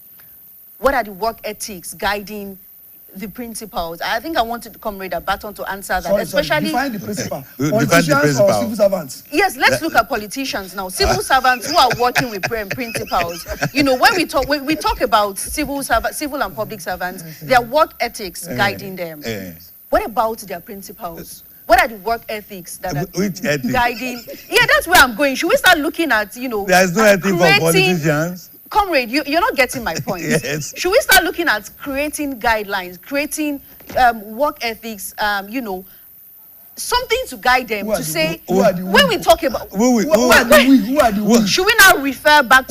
What are the work ethics guiding the principles? I think I wanted Comrade Abaton to answer that, especially... Define the principle. Politicians or civil servants? Yes, let's look at politicians now. Civil servants who are working with principles. You know, when we talk about civil and public servants, their work ethics guiding them. What about their principles? What are the work ethics that are guiding? Yeah, that's where I'm going. Should we start looking at, you know... There's no ethic for politicians. Comrade, you're not getting my point. Yes. Should we start looking at creating guidelines, creating work ethics, you know, something to guide them to say, when we talk about... Who are the we? Should we now refer back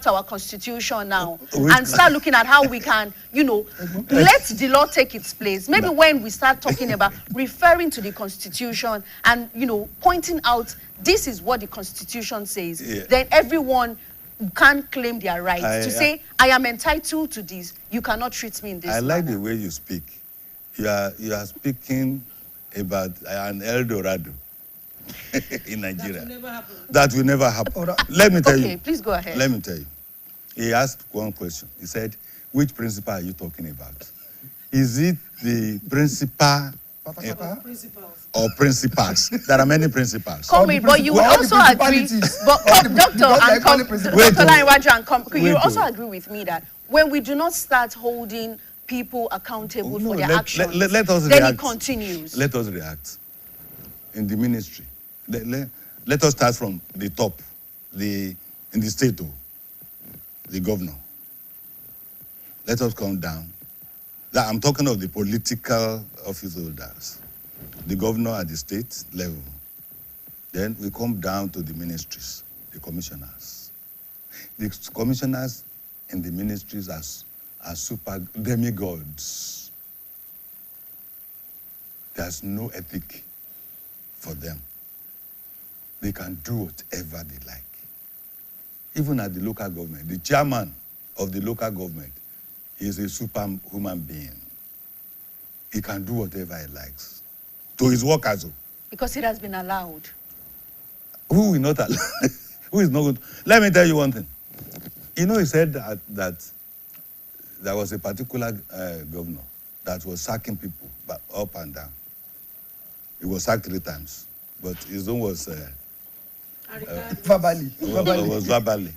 to our constitution now and start looking at how we can, you know, let the law take its place? Maybe when we start talking about referring to the constitution and, you know, pointing out this is what the constitution says, then everyone can't claim their rights to say, I am entitled to this. You cannot treat me in this I like manner. the way you speak. You are speaking about an El Dorado in Nigeria. That will never happen. Let me tell you. Okay, please go ahead. Let me tell you. He asked one question. He said, which principle are you talking about? Is it the principal or principals? There are many principals. Comrade, but you would also agree, but Dr. Laiwaja, you also agree with me that when we do not start holding people accountable for their actions, let us then react. it continues. Let us react. In the ministry, let us start from the top, in the state, the governor. Let us come down. I'm talking of the political office holders, the governor at the state level. Then we come down to the ministries, the commissioners. The commissioners in the ministries are super demigods. There's no ethic for them. They can do whatever they like. Even at the local government, the chairman of the local government is a superhuman being. He can do whatever he likes to his workers. Because it has been allowed. Who will not allow? Who is not good? Let me tell you one thing. You know, he said that there was a particular governor that was sacking people up and down. He was sacked 3 times, but his own was verbally. Was verbally.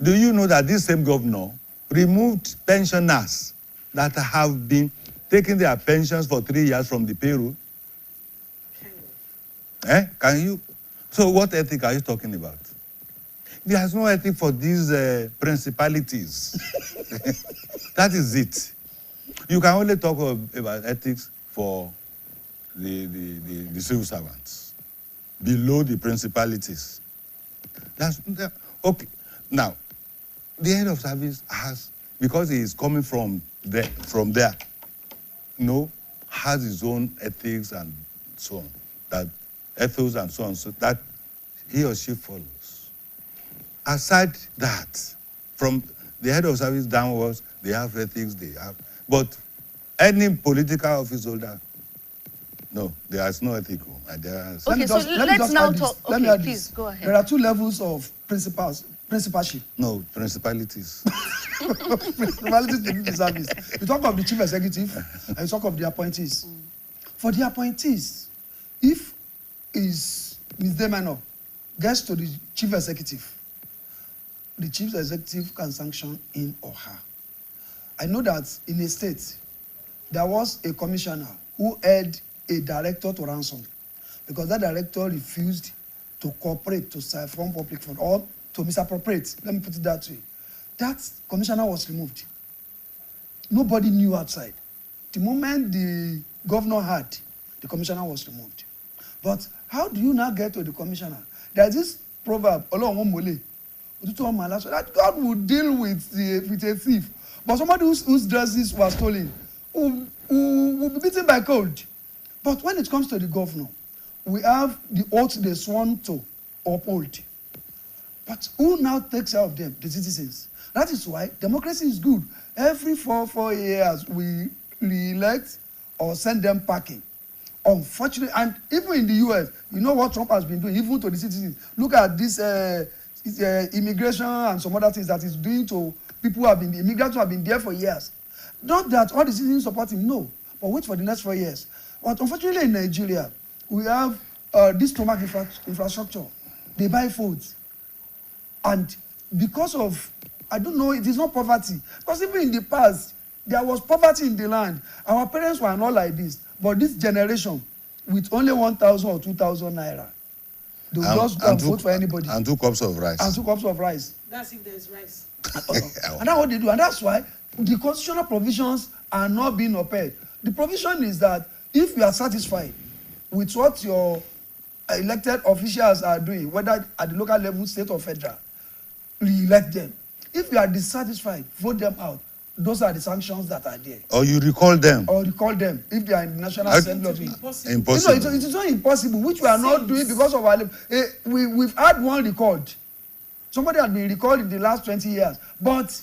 Do you know that this same governor removed pensioners that have been taking their pensions for 3 years from the payroll? Can you? So what ethic are you talking about? There's no ethic for these principalities. That is it. You can only talk about ethics for the civil servants, below the principalities. Okay. Now, the head of service has, because he is coming from there, has his own ethics and so on, that ethos and so on, so that he or she follows. Aside that, from the head of service downwards, they have ethics, but any political office holder, no, there is no ethical. Okay, so let's now talk. Okay, please go ahead. There are 2 levels of principalship. No, principalities. Principalities in the service. You talk of the chief executive and you talk of the appointees. For the appointees, if Ms. Demano gets to the chief executive, the chief executive can sanction him or her. I know that in a state, there was a commissioner who held a director to ransom because that director refused to cooperate to siphon public fund or to misappropriate. Let me put it that way. That commissioner was removed. Nobody knew outside. The moment the governor had, the commissioner was removed. But how do you now get to the commissioner? There's this proverb, that God will deal with a thief. But somebody whose dresses were stolen will be beaten by cold. But when it comes to the governor, we have the oath they sworn to uphold. But who now takes care of them? The citizens. That is why democracy is good. Every 4 years, we re-elect or send them packing. Unfortunately, and even in the US, you know what Trump has been doing, even to the citizens. Look at this immigration and some other things that he's doing to people who have been, immigrants who have been there for years. Not that all the citizens support him, no. But wait for the next 4 years. But unfortunately in Nigeria, we have this stomach infrastructure. They buy foods. And because of, I don't know, it is not poverty. Because even in the past, there was poverty in the land. Our parents were not like this. But this generation, with only 1,000 or 2,000 naira, they will just go and vote for anybody. And 2 cups of rice. And 2 cups of rice. That's if there's rice. And that's what they do. And that's why the constitutional provisions are not being upheld. The provision is that if you are satisfied with what your elected officials are doing, whether at the local level, state or federal, re-elect them. If you are dissatisfied, vote them out. Those are the sanctions that are there. Or you recall them. Or recall them if they are in the National Assembly. Impossible. You know, it is not impossible, which we are not doing because of our... we've had one record. Somebody had been recalled in the last 20 years. But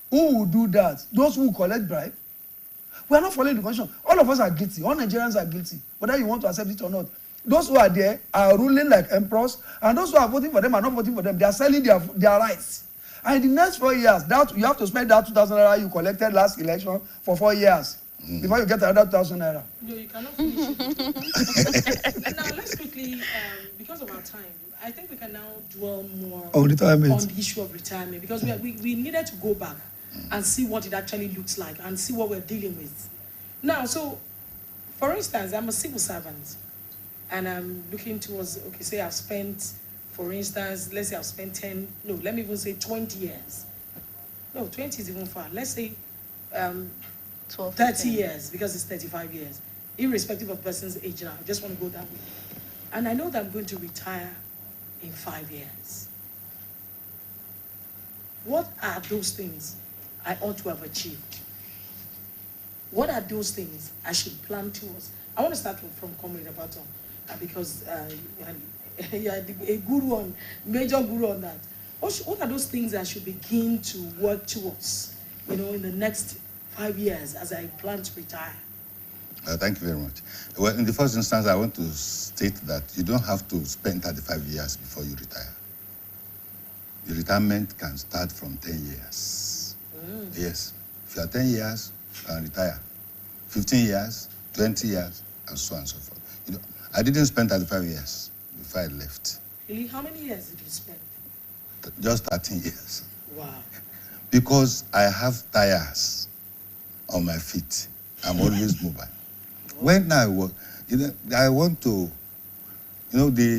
who will do that? Those who collect bribe. We are not following the constitution. All of us are guilty. All Nigerians are guilty, whether you want to accept it or not. Those who are there are ruling like emperors, and those who are voting for them are not voting for them. They are selling their rights. And in the next 4 years, that you have to spend that 2,000 naira you collected last election for 4 years before you get another 2,000 naira. No, you cannot finish it. Now, let's quickly, because of our time, I think we can now dwell more on the issue of retirement, because we needed to go back and see what it actually looks like and see what we're dealing with. Now, so, for instance, I'm a civil servant, and I'm looking towards, okay, say I've spent, for instance, let's say I've spent 20 years. No, 20 is even far. Let's say 30 years, because it's 35 years. Irrespective of person's age now, I just want to go that way. And I know that I'm going to retire in 5 years. What are those things I ought to have achieved? What are those things I should plan towards? I want to start from Comrade Abaton, because you're a guru on, major guru on that. What are those things I should begin to work towards, in the next 5 years as I plan to retire? Thank you very much. Well, in the first instance, I want to state that you don't have to spend 35 years before you retire. Your retirement can start from 10 years. Yes. If you are 10 years, you can retire. 15 years, 20 years, and so on and so forth. I didn't spend 35 years before I left. Really? How many years did you spend? Just 13 years. Wow. Because I have tires on my feet. I'm always mobile. When I was, I want to,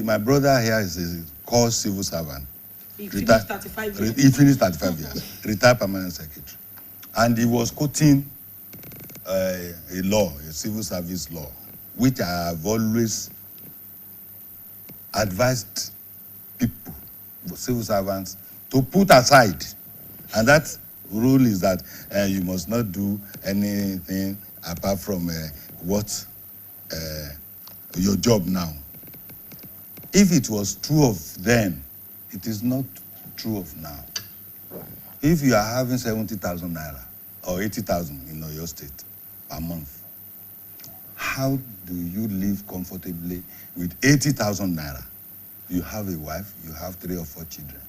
my brother here is a core civil servant. He finished 35 years. He finished 35 years, retired permanent secretary. And he was quoting a law, a civil service law, which I have always advised people, civil servants, to put aside. And that rule is that you must not do anything apart from your job now. If it was true of then, it is not true of now. If you are having 70,000 naira or 80,000 in your state per month, how do you live comfortably with 80,000 naira? You have a wife, you have 3 or 4 children.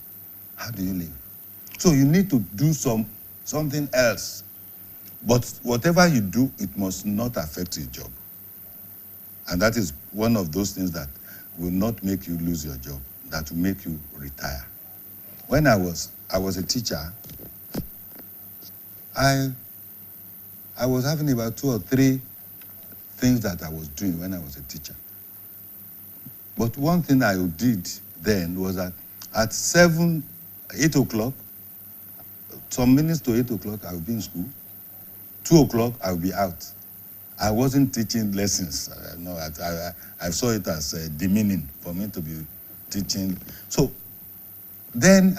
How do you live? So you need to do something else. But whatever you do, it must not affect your job. And that is one of those things that will not make you lose your job, that will make you retire. When I was a teacher, I was having about 2 or 3 things that I was doing when I was a teacher. But one thing I did then was that at 8 o'clock, some minutes to 8 o'clock, I would be in school. 2 o'clock, I would be out. I wasn't teaching lessons. I saw it as demeaning for me to be teaching. So then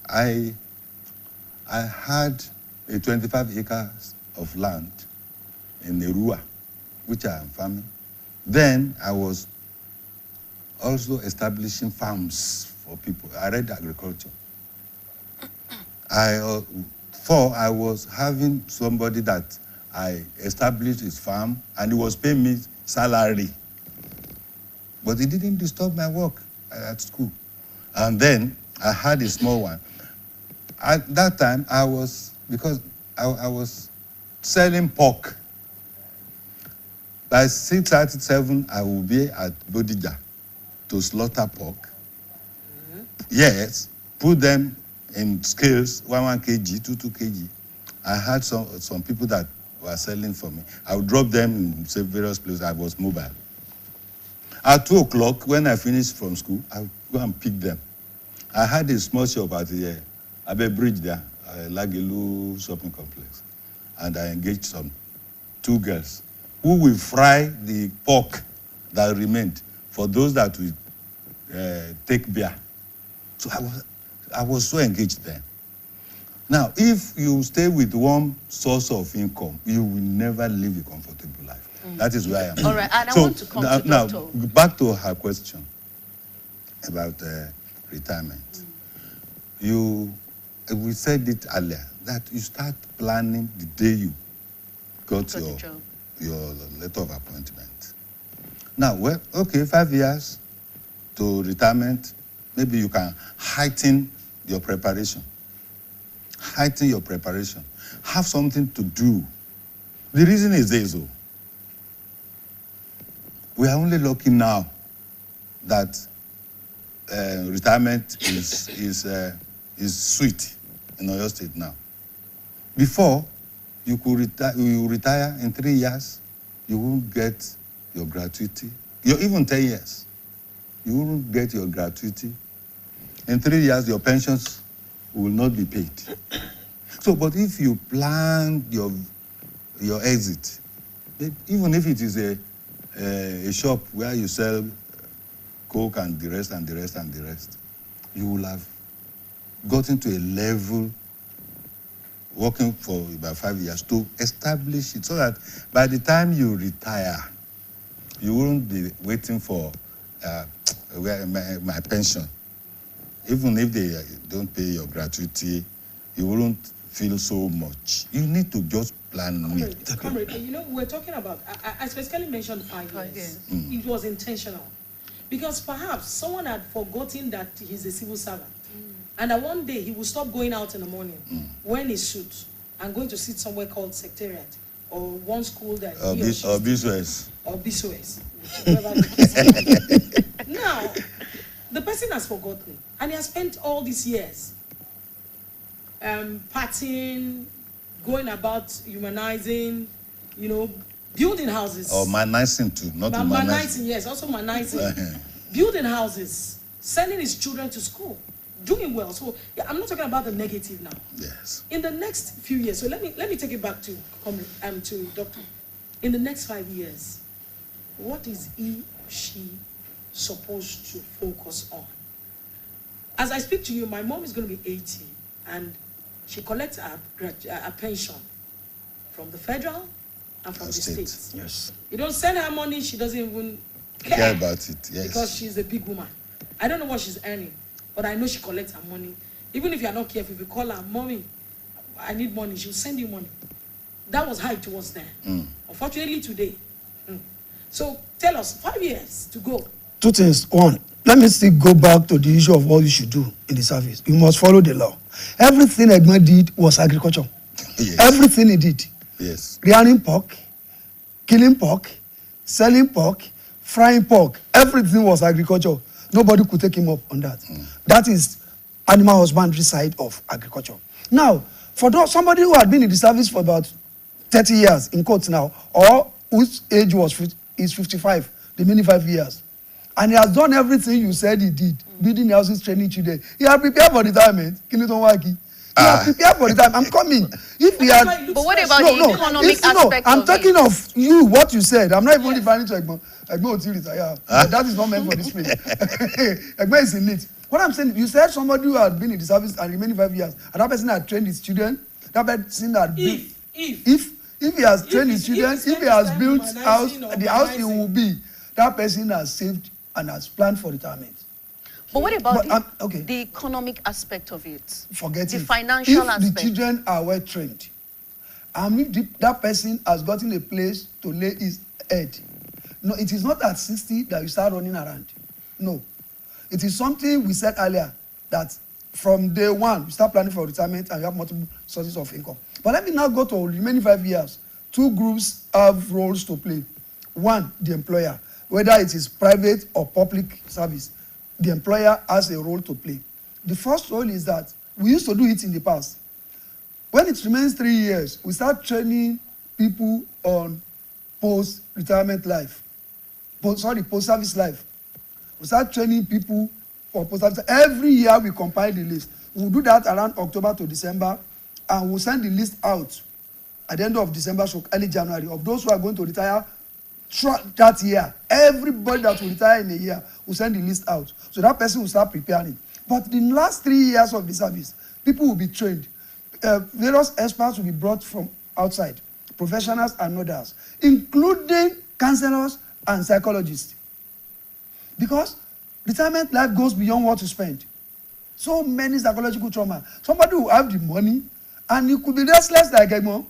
I had a 25 acres of land in Nerua, which I am farming. Then I was also establishing farms for people. I read agriculture. I was having somebody that I established his farm, and he was paying me salary. But he didn't disturb my work at school. And then I had a small one. At that time, because I was selling pork. By 6:37, I will be at Bodija to slaughter pork. Yes, put them in scales, 1 kg, 2 kg. I had some people that were selling for me. I would drop them in various places. I was mobile. At 2 o'clock, when I finished from school, I would go and pick them. I had a small shop at the Abe Bridge there, Lagelu shopping complex. And I engaged 2 girls who will fry the pork that remained for those that will take beer. So I was so engaged then. Now, if you stay with one source of income, you will never live a comfortable life. That is where I am. All right, and I want to come to Dr. Now, back to her question about retirement. We said it earlier, that you start planning the day you got your letter of appointment. Now, 5 years to retirement, maybe you can heighten your preparation. Heighten your preparation. Have something to do. The reason is this, we are only lucky now that retirement is sweet in Oyo State now. Before, you retire in 3 years, you won't get your gratuity. Even 10 years, you won't get your gratuity. In 3 years, your pensions will not be paid. So, but if you plan your exit, even if it is a shop where you sell coke and the rest, you will have gotten to a level working for about 5 years to establish it so that by the time you retire, you won't be waiting for my pension. Even if they don't pay your gratuity, you won't feel so much. You need to just plan it. Comrade, you know, we're talking about, I specifically mentioned 5 years. It was intentional. Because perhaps someone had forgotten that he's a civil servant. And that one day he will stop going out in the morning, wearing his suit, and going to sit somewhere called Secretariat, or one school that or BCOS. Or BCOS. Now, the person has forgotten, and he has spent all these years partying, going about humanizing, you know, building houses. Or manizing too, not manizing. Yes, also manizing. Building houses, sending his children to school, doing well. So yeah, I'm not talking about the negative now. Yes. In the next few years, so let me take it back to Doctor. In the next 5 years, what is he or she supposed to focus on? As I speak to you, my mom is going to be 80, and she collects a pension from the federal and from the states. Yes. You don't send her money, she doesn't even care about it. Yes. Because she's a big woman. I don't know what she's earning, but I know she collects her money. Even if you're not careful, if you call her, "Mommy, I need money," she'll send you money. That was how it was then. Unfortunately, today. So tell us, 5 years to go. Two things. One, let me still go back to the issue of what you should do in the service. You must follow the law. Everything Egman did was agriculture. Yes. Everything he did. Yes. Rearing pork, killing pork, selling pork, frying pork. Everything was agriculture. Nobody could take him up on that. That is animal husbandry side of agriculture. Now, for somebody who had been in the service for about 30 years, in quotes now, or whose age is 55, the remaining 5 years, and he has done everything you said he did, building houses, training children. He had prepared for retirement. He had prepared for retirement. I'm coming. If he had, but what about the economic aspect I'm of talking it? of you, what you said. I'm not even referring to Egman. Egman will still retire. That is not meant for this place. Egman is in it. What I'm saying, you said somebody who had been in the service and remaining 5 years, and that person had trained his children. That person had if he has trained his children, if he has built house, the house he will be, that person has saved and has planned for retirement. But what about the economic aspect of it? Forget the it. Financial aspect. If the children are well trained, and if that person has gotten a place to lay his head, no, it is not at 60 that you start running around. No. It is something we said earlier, that from day one, you start planning for retirement and you have multiple sources of income. But let me now go to the remaining 5 years. Two groups have roles to play. One, the employer. Whether it is private or public service, the employer has a role to play. The first role is that we used to do it in the past. When it remains 3 years, we start training people on post-retirement life. Post-service life. We start training people for post-service. Every year we compile the list. We'll do that around October to December, and we'll send the list out at the end of December, so early January, of those who are going to retire that year. Everybody that will retire in a year, will send the list out. So that person will start preparing. But in the last 3 years of the service, people will be trained. Various experts will be brought from outside, professionals and others, including counselors and psychologists. Because retirement life goes beyond what you spend. So many psychological trauma. Somebody will have the money, and he could be restless like Egman.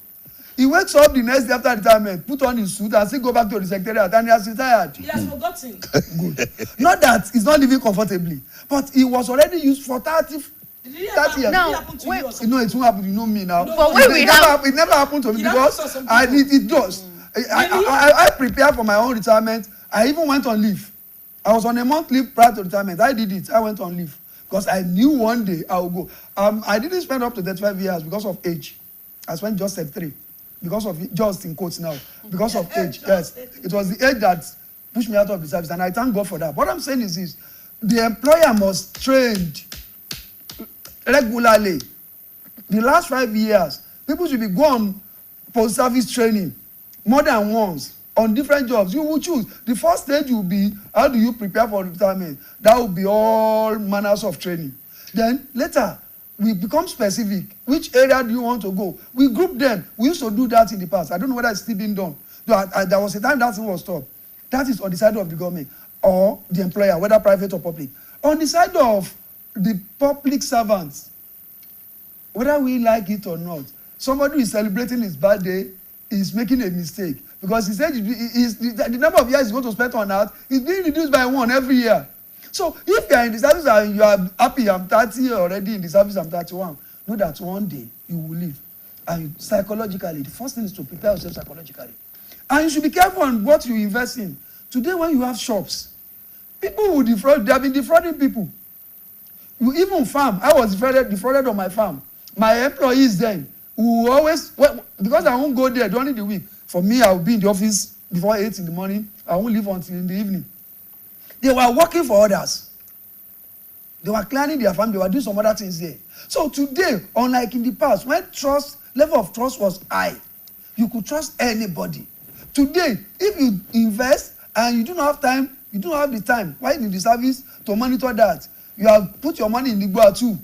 He wakes up the next day after retirement, put on his suit, and still go back to the secretariat, and he has retired. He has forgotten. Good. Not that he's not living comfortably, but he was already used for 30 years. Now, No, it won't happen. You know me now. But when it never happened to me because it does. I prepared for my own retirement. I even went on leave. I was on a month leave prior to retirement. I did it. I went on leave because I knew one day I would go. I didn't spend up to 35 years because of age. I spent just 33 because of just in quotes now because of age. Yes, it was the age that pushed me out of the service, and I thank God for that. What I'm saying is this: the employer must train regularly. The last 5 years, people should be gone post-service training more than once on different jobs. You will choose. The first stage will be, how do you prepare for retirement? That will be all manners of training. Then later, we become specific. Which area do you want to go? We group them. We used to do that in the past. I don't know whether it's still being done. There was a time that thing was stopped. That is on the side of the government or the employer, whether private or public. On the side of the public servants, whether we like it or not, somebody who is celebrating his birthday is making a mistake because he said the number of years he's going to spend on earth is being reduced by 1 every year. So if you are in the service and you are happy, I'm 30 already in the service, I'm 31, know that one day you will leave. And psychologically, the first thing is to prepare yourself psychologically. And you should be careful on what you invest in. Today when you have shops, people will defraud, they have been defrauding people. You even farm, I was defrauded on my farm. My employees then, who always, because I won't go there during the week, for me, I will be in the office before 8 in the morning, I won't leave until in the evening. They were working for others. They were cleaning their farm, they were doing some other things there. So today, unlike in the past, when level of trust was high, you could trust anybody. Today, if you invest and you do not have time, you don't have the time, while in the service, to monitor that, you have put your money in the Igboa too,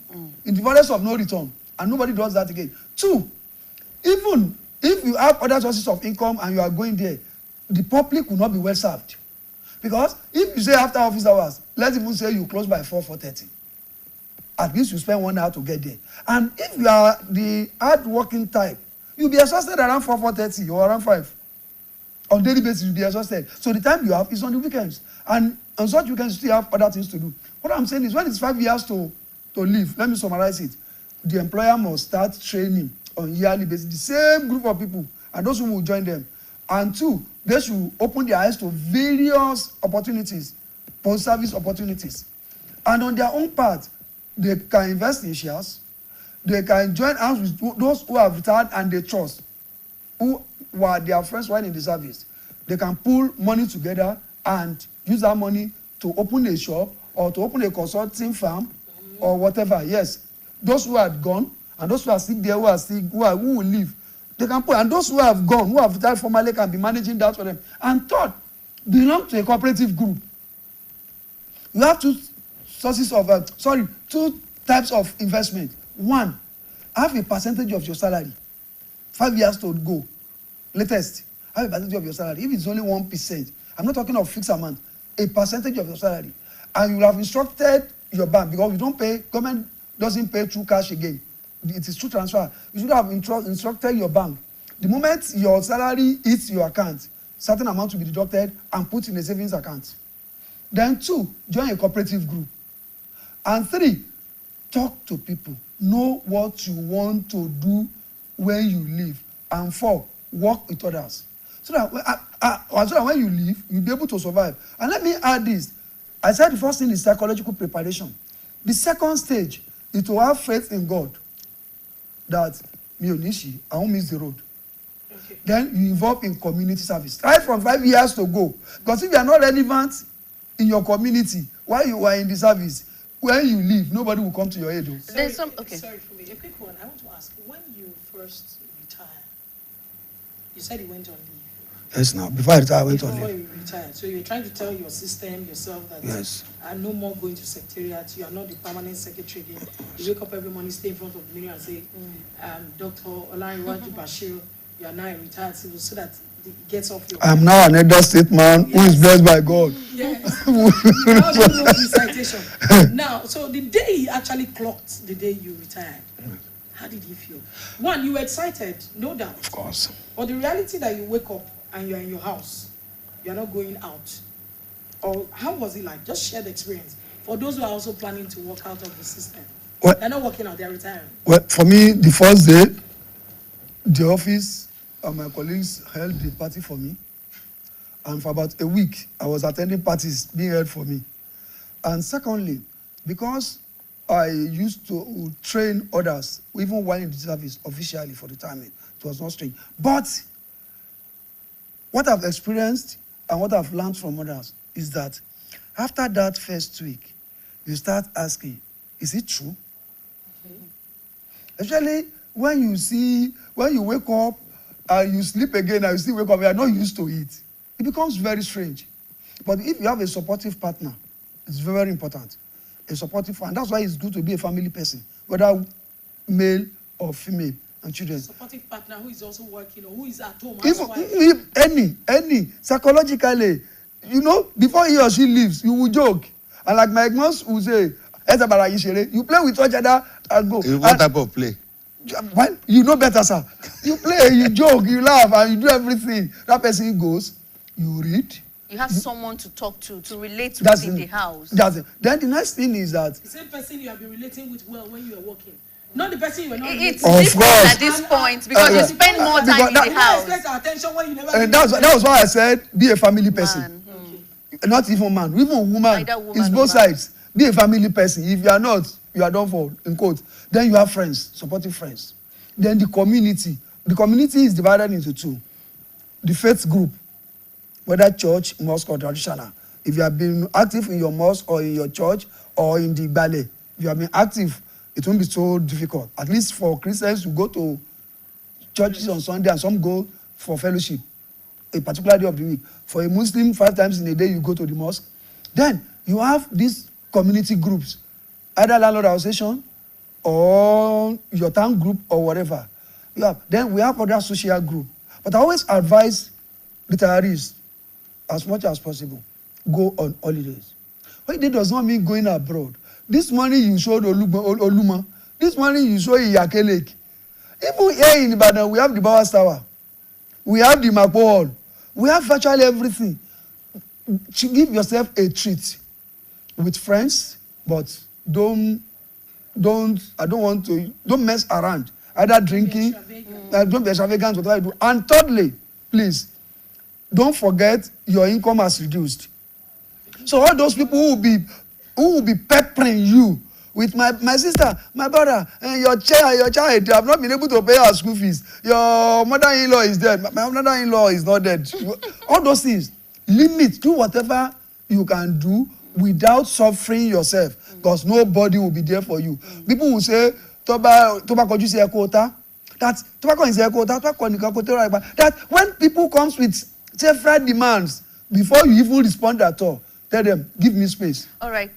in the forest of no return, and nobody does that again. 2, even if you have other sources of income and you are going there, the public will not be well served. Because if you say after office hours, let's even say you close by 4:30, at least you spend 1 hour to get there. And if you are the hard-working type, you'll be exhausted around 4:30 or around 5. On daily basis, you'll be exhausted. So the time you have is on the weekends. And on such weekends, you still have other things to do. What I'm saying is when it's 5 years to leave, let me summarize it. The employer must start training on yearly basis, the same group of people, and those who will join them. And 2, they should open their eyes to various opportunities, post-service opportunities. And on their own part, they can invest in shares, they can join hands with those who have retired and they trust, who were their friends while in the service. They can pool money together and use that money to open a shop or to open a consulting firm or whatever. Yes, those who had gone and those who are still there, who will leave, they can put, and those who have gone, who have retired formally, can be managing that for them. And 3rd, belong to a cooperative group. You have 2 types of investment. 1, have a percentage of your salary. 5 years to go, latest. Have a percentage of your salary. If it's only 1%, I'm not talking of fixed amount, a percentage of your salary. And you have instructed your bank, because you don't pay, government doesn't pay through cash again. It is through transfer. You should have instructed your bank. The moment your salary hits your account, certain amount will be deducted and put in a savings account. Then 2, join a cooperative group. And 3, talk to people. Know what you want to do when you leave. And 4, work with others. So that when you leave, you'll be able to survive. And let me add this. I said the first thing is psychological preparation. The second stage is to have faith in God that I won't miss the road. Okay. Then you involve in community service. Right from 5 years to go. Because if you are not relevant in your community while you are in the service, when you leave, nobody will come to your aid. Sorry for me. A quick one. I want to ask, when you first retired, you said you went on leave. Yes, now. Before I retired, I went on leave. Before you retired. So you're trying to tell your system, yourself, that yes, I'm no more going to secretariat. You are not the permanent secretary again. You wake up every morning, stay in front of the mirror and say, Dr. Olariwaju Bashir, you are now a retired civil, so that it gets off your I'm now an elder statesman who is blessed by God. Yes. Now, so the day you actually clocked, the day you retired, how did you feel? One, you were excited, no doubt. Of course. But the reality that you wake up and you're in your house, you're not going out. Or how was it like? Just share the experience. For those who are also planning to walk out of the system. Well, they're not working out, they're retiring. Well, for me, the first day, the office and my colleagues held the party for me. And for about a week, I was attending parties being held for me. And secondly, because I used to train others, even while in the service, officially for the timing, it was not strange. But what I've experienced and what I've learned from others is that after that first week, you start asking, is it true? Especially when you wake up and you sleep again and you still wake up, you are not used to it. It becomes very strange. But if you have a supportive partner, it's very, very important. A supportive, and that's why it's good to be a family person. Whether male or female, and children. Supportive partner who is also working or who is at home. Even any psychologically, you know, before he or she leaves, you will joke. And like my moms will say, you play with each other and go. What type of play? Well, you know better, sir. You play, you joke, you laugh, and you do everything. That person goes, you read. You have someone to talk to relate with in the house. That's it. Then the next thing is that the same person you have been relating with well when you were working. Not the person you were not. It's different at this point because you spend more time in the house. You expect attention when you never. That was why I said be a family person. Not even man, even woman. It's both sides. Be a family person. If you are not, you are done for, in quote. Then you have friends, supportive friends. Then the community. The community is divided into two. The faith group, whether church, mosque, or traditional. If you have been active in your mosque or in your church or in the ballet, if you have been active, it won't be so difficult. At least for Christians who go to churches on Sunday and some go for fellowship a particular day of the week. For a Muslim, 5 times in a day you go to the mosque. Then you have these community groups, either landlord association or your town group or whatever. Then we have other social group. But I always advise retirees, as much as possible, go on holidays. Holiday does not mean going abroad. This morning you showed Oluma. This morning you showed Iyake Lake. Even here in Ibadan, we have the Bowers Tower. We have the Mapo Hall. We have virtually everything. Give yourself a treat with friends, but don't mess around. Either drinking, don't be extravagant, whatever you do. And thirdly, please, don't forget your income has reduced. So all those people who will be peppering you with my sister, my brother, and your child, they have not been able to pay our school fees. Your mother-in-law is dead. My mother-in-law is not dead. All those things. Limit. Do whatever you can do without suffering yourself, because nobody will be there for you. People will say, tobacco is a quota. That when people comes with several demands, before you even respond at all, tell them, give me space. All right.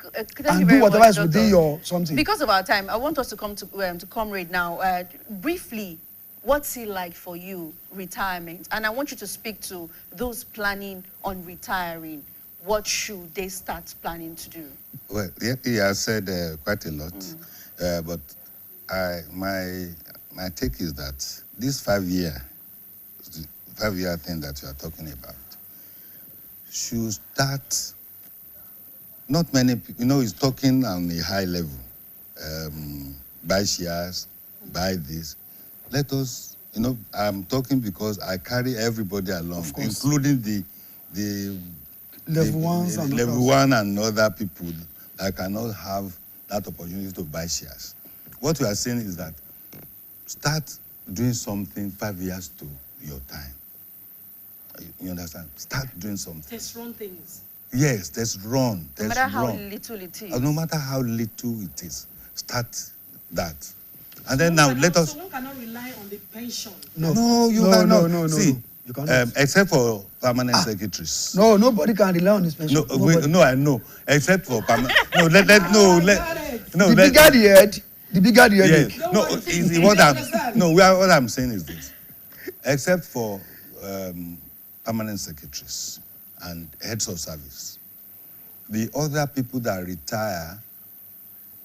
And do whatever is within your something. Because of our time, I want us to come to Comrade now. Briefly, what's it like for you, retirement? And I want you to speak to those planning on retiring. What should they start planning to do? Well, he has said quite a lot. But my take is that this 5-year thing that you are talking about should start. Not many people, you know, he's talking on a high level. Buy shares, buy this. Let us, you know, I'm talking because I carry everybody along, including the level ones and level one and other people that cannot have that opportunity to buy shares. What we are saying is that start doing something 5 years to your time. You understand? Start doing something. Test run things. Yes, that's wrong. No matter how little it is. No matter how little it is, start that. And then now let us. So one cannot rely on the pension. No, you cannot. No. See, you cannot. Except for permanent secretaries. No, nobody can rely on his pension. No, I know. Except for permanent. No, the bigger the headache. Yes. What I'm saying is this. Except for permanent secretaries and heads of service, the other people that retire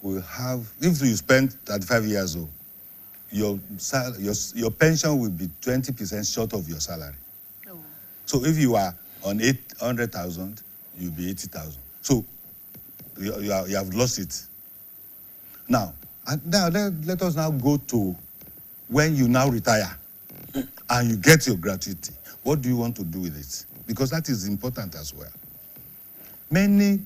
will have, if you spend 35 years old, your pension will be 20% short of your salary. Oh. So if you are on 800,000, you'll be 80,000. So you have lost it. Now let us now go to when you now retire and you get your gratuity. What do you want to do with it? Because that is important as well. Many,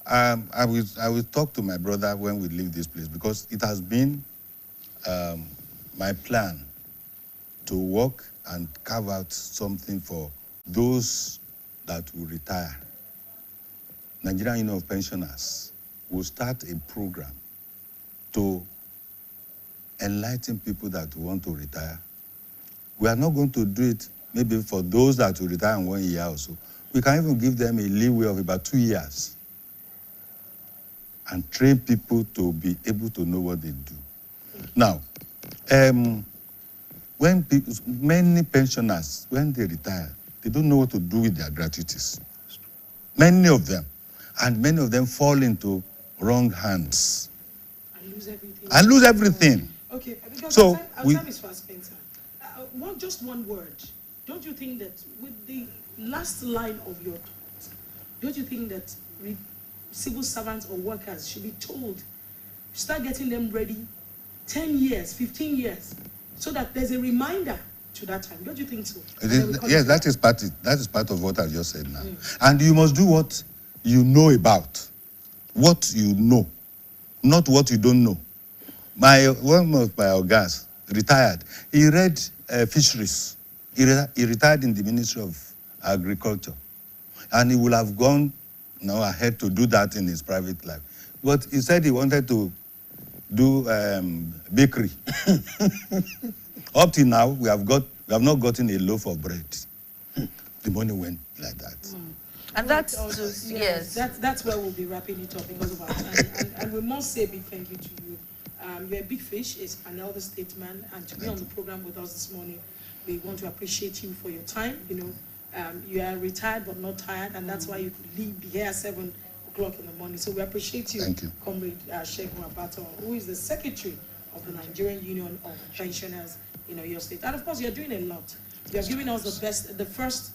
I will talk to my brother when we leave this place, because it has been my plan to work and carve out something for those that will retire. Nigerian Union of Pensioners will start a program to enlighten people that want to retire. We are not going to do it maybe for those that will retire in 1 year or so. We can even give them a leeway of about 2 years and train people to be able to know what they do. Now, many pensioners, when they retire, they don't know what to do with their gratuities. Many of them. And many of them fall into wrong hands. And lose everything. Okay, because so our time is fast spent. Just one word. Don't you think that with the last line of your thought, don't you think that civil servants or workers should be told, start getting them ready 10 years, 15 years, so that there's a reminder to that time? Don't you think so? Yes, that is part of what I just said now. And you must do what you know about. What you know, not what you don't know. One of my guys retired. He read fisheries. He retired in the Ministry of Agriculture. And he would have gone ahead to do that in his private life. But he said he wanted to do bakery. Up till now, we have not gotten a loaf of bread. The money went like that. And that's that's where we'll be wrapping it up because of our time. And we must say a big thank you to you. You're a big fish, is an elder statesman, and to be on the program with us this morning, we want to appreciate you for your time. You are retired but not tired, and that's why you could be here at 7 o'clock in the morning. So we appreciate you, Comrade Shegun Abato, who is the Secretary of the Nigerian Union of Pensioners in your state. And of course, you're doing a lot. You're giving us the first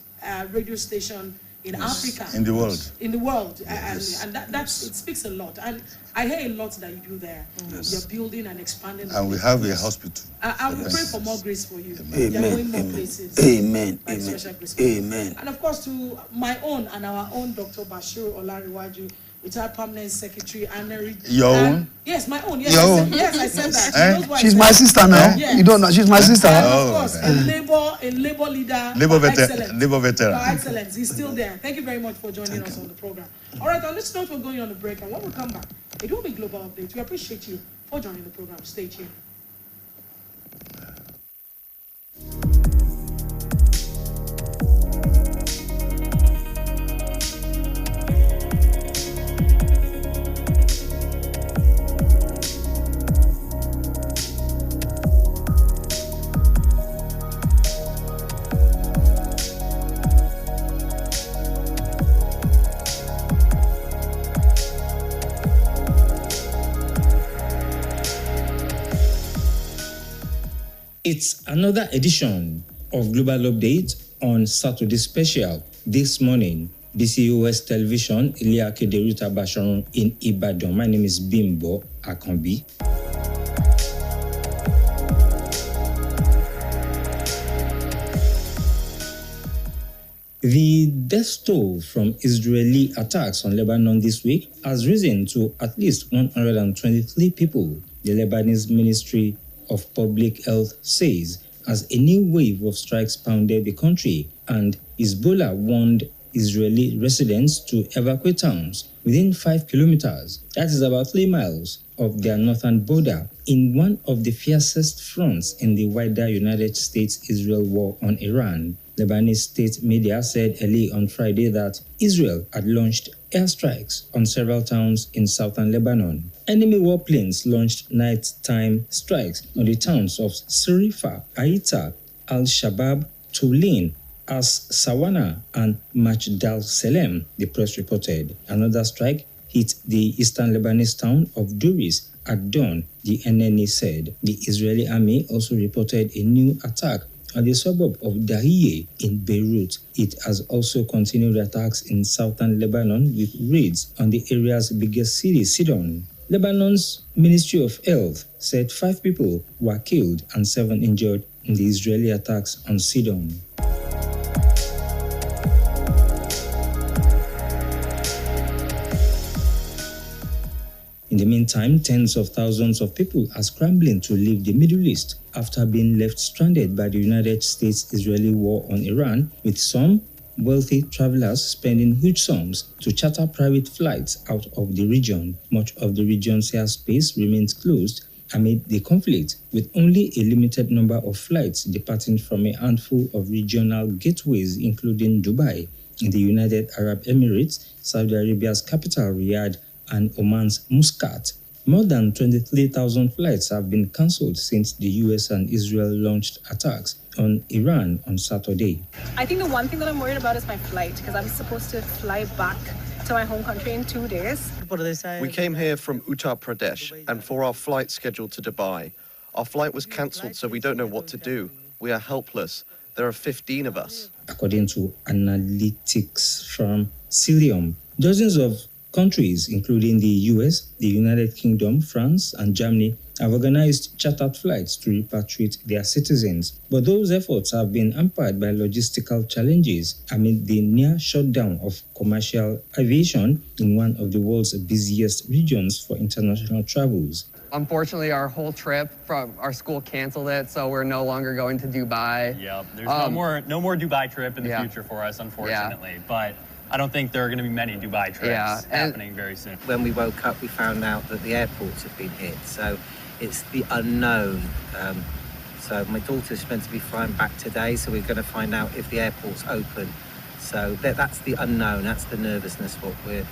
radio station in Africa. In the world. In the world. And it speaks a lot. And I hear a lot that you do there. You're building and expanding. And we have a hospital. I will pray for more grace for you. Amen. You're going more places. Amen. Amen. And of course, to my own and our own Dr. Bashir Olariwaju, retired permanent secretary, and your own? Yes, my own. Yes, Your own? Yes, I said that. She's my sister now. Yes. You don't know. She's my sister. And of course, a labor leader. Labor veteran. Excellence. He's still there. Thank you very much for joining us on the program. All right, on this note, we're going on a break, and when we come back, it will be Global Update. We appreciate you for joining the program. Stay tuned. It's another edition of Global Update on Saturday Special. This morning, BCOS Television, Ilya Kederuta Basharon in Ibadan. My name is Bimbo Akambi. The death toll from Israeli attacks on Lebanon this week has risen to at least 123 people, the Lebanese Ministry of Public Health says, as a new wave of strikes pounded the country, and Hezbollah warned Israeli residents to evacuate towns within 5 kilometers, that is about 3 miles, of their northern border, in one of the fiercest fronts in the wider United States-Israel war on Iran. Lebanese state media said early on Friday that Israel had launched airstrikes on several towns in southern Lebanon. Enemy warplanes launched nighttime strikes on the towns of Sarifa, Aita, Al-Shabaab, Tulin, As-Sawana, and Majdal Salem, the press reported. Another strike hit the eastern Lebanese town of Duris at dawn, the NNA said. The Israeli army also reported a new attack at the suburb of Dahiye in Beirut. It has also continued attacks in southern Lebanon with raids on the area's biggest city, Sidon. Lebanon's Ministry of Health said 5 people were killed and 7 injured in the Israeli attacks on Sidon. In the meantime, tens of thousands of people are scrambling to leave the Middle East after being left stranded by the United States-Israeli war on Iran, with some wealthy travelers spending huge sums to charter private flights out of the region. Much of the region's airspace remains closed amid the conflict, with only a limited number of flights departing from a handful of regional gateways, including Dubai, in the United Arab Emirates, Saudi Arabia's capital Riyadh, and Oman's Muscat. More than 23,000 flights have been cancelled since the US and Israel launched attacks on Iran on Saturday. I think the one thing that I'm worried about is my flight, because I'm supposed to fly back to my home country in 2 days. We came here from Uttar Pradesh and for our flight scheduled to Dubai. Our flight was cancelled, so we don't know what to do. We are helpless. There are 15 of us. According to analytics firm Cilium, dozens of countries, including the US, the United Kingdom, France, and Germany, have organized chartered flights to repatriate their citizens. But those efforts have been hampered by logistical challenges amid the near shutdown of commercial aviation in one of the world's busiest regions for international travels. Unfortunately, our whole trip from our school canceled it, so we're no longer going to Dubai. Yep, there's no more Dubai trip in the future for us, unfortunately. Yeah. But I don't think there are going to be many Dubai trips happening very soon. When we woke up, we found out that the airports had been hit, so it's the unknown. So my daughter's meant to be flying back today, so we're going to find out if the airport's open. So that's the unknown, that's the nervousness, what we're,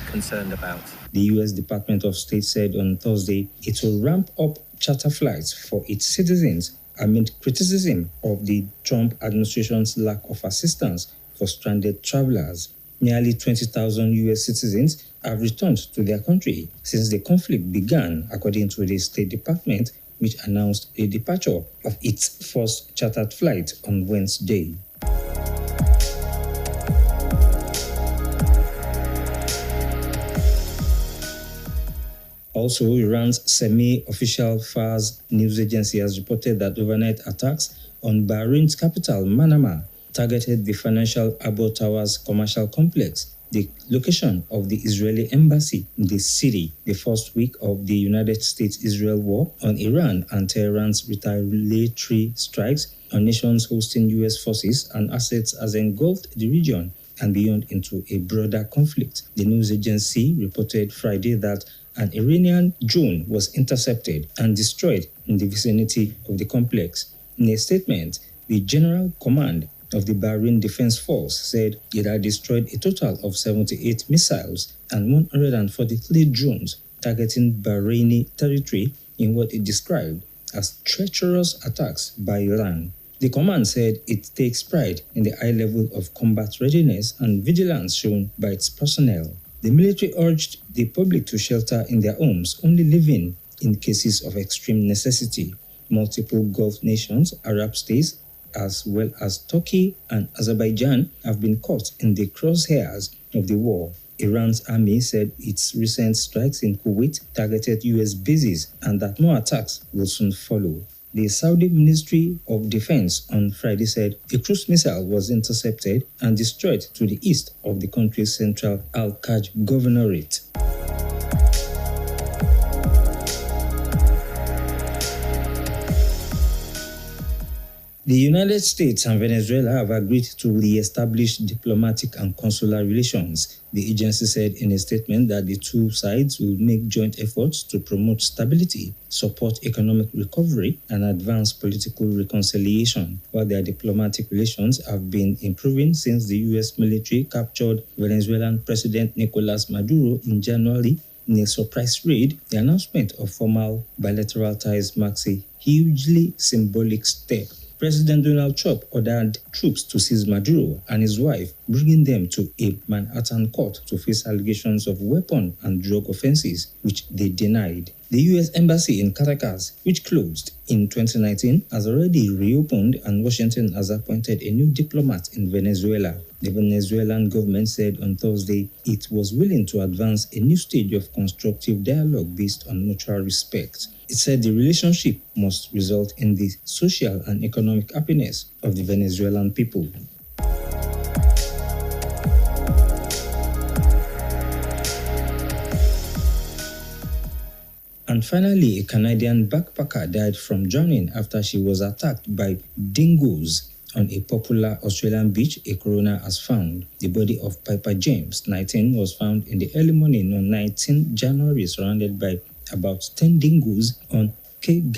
concerned about. The U.S. Department of State said on Thursday it will ramp up charter flights for its citizens amid criticism of the Trump administration's lack of assistance for stranded travelers. Nearly 20,000 U.S. citizens have returned to their country since the conflict began, according to the State Department, which announced a departure of its first chartered flight on Wednesday. Also, Iran's semi-official Fars news agency has reported that overnight attacks on Bahrain's capital, Manama, targeted the financial Abor Towers commercial complex, the location of the Israeli embassy in the city, the first week of the United States-Israel war on Iran and Tehran's retaliatory strikes on nations hosting U.S. forces and assets has engulfed the region and beyond into a broader conflict. The news agency reported Friday that an Iranian drone was intercepted and destroyed in the vicinity of the complex. In a statement, the General Command of the Bahrain Defense Force said it had destroyed a total of 78 missiles and 143 drones targeting Bahraini territory in what it described as treacherous attacks by Iran. The command said it takes pride in the high level of combat readiness and vigilance shown by its personnel. The military urged the public to shelter in their homes, only living in cases of extreme necessity. Multiple Gulf nations, Arab states, as well as Turkey and Azerbaijan, have been caught in the crosshairs of the war. Iran's army said its recent strikes in Kuwait targeted U.S. bases and that more attacks will soon follow. The Saudi Ministry of Defense on Friday said a cruise missile was intercepted and destroyed to the east of the country's central Al-Kaj governorate. The United States and Venezuela have agreed to re-establish diplomatic and consular relations. The agency said in a statement that the two sides will make joint efforts to promote stability, support economic recovery, and advance political reconciliation, while their diplomatic relations have been improving since the U.S. military captured Venezuelan President Nicolas Maduro in January in a surprise raid. The announcement of formal bilateral ties marks a hugely symbolic step. President Donald Trump ordered troops to seize Maduro and his wife, bringing them to a Manhattan court to face allegations of weapon and drug offenses, which they denied. The U.S. Embassy in Caracas, which closed in 2019, has already reopened, and Washington has appointed a new diplomat in Venezuela. The Venezuelan government said on Thursday it was willing to advance a new stage of constructive dialogue based on mutual respect. It said the relationship must result in the social and economic happiness of the Venezuelan people. And finally, a Canadian backpacker died from drowning after she was attacked by dingoes on a popular Australian beach, a coroner has found. The body of Piper James, 19, was found in the early morning on 19 January, surrounded by about 10 dingoes on Cape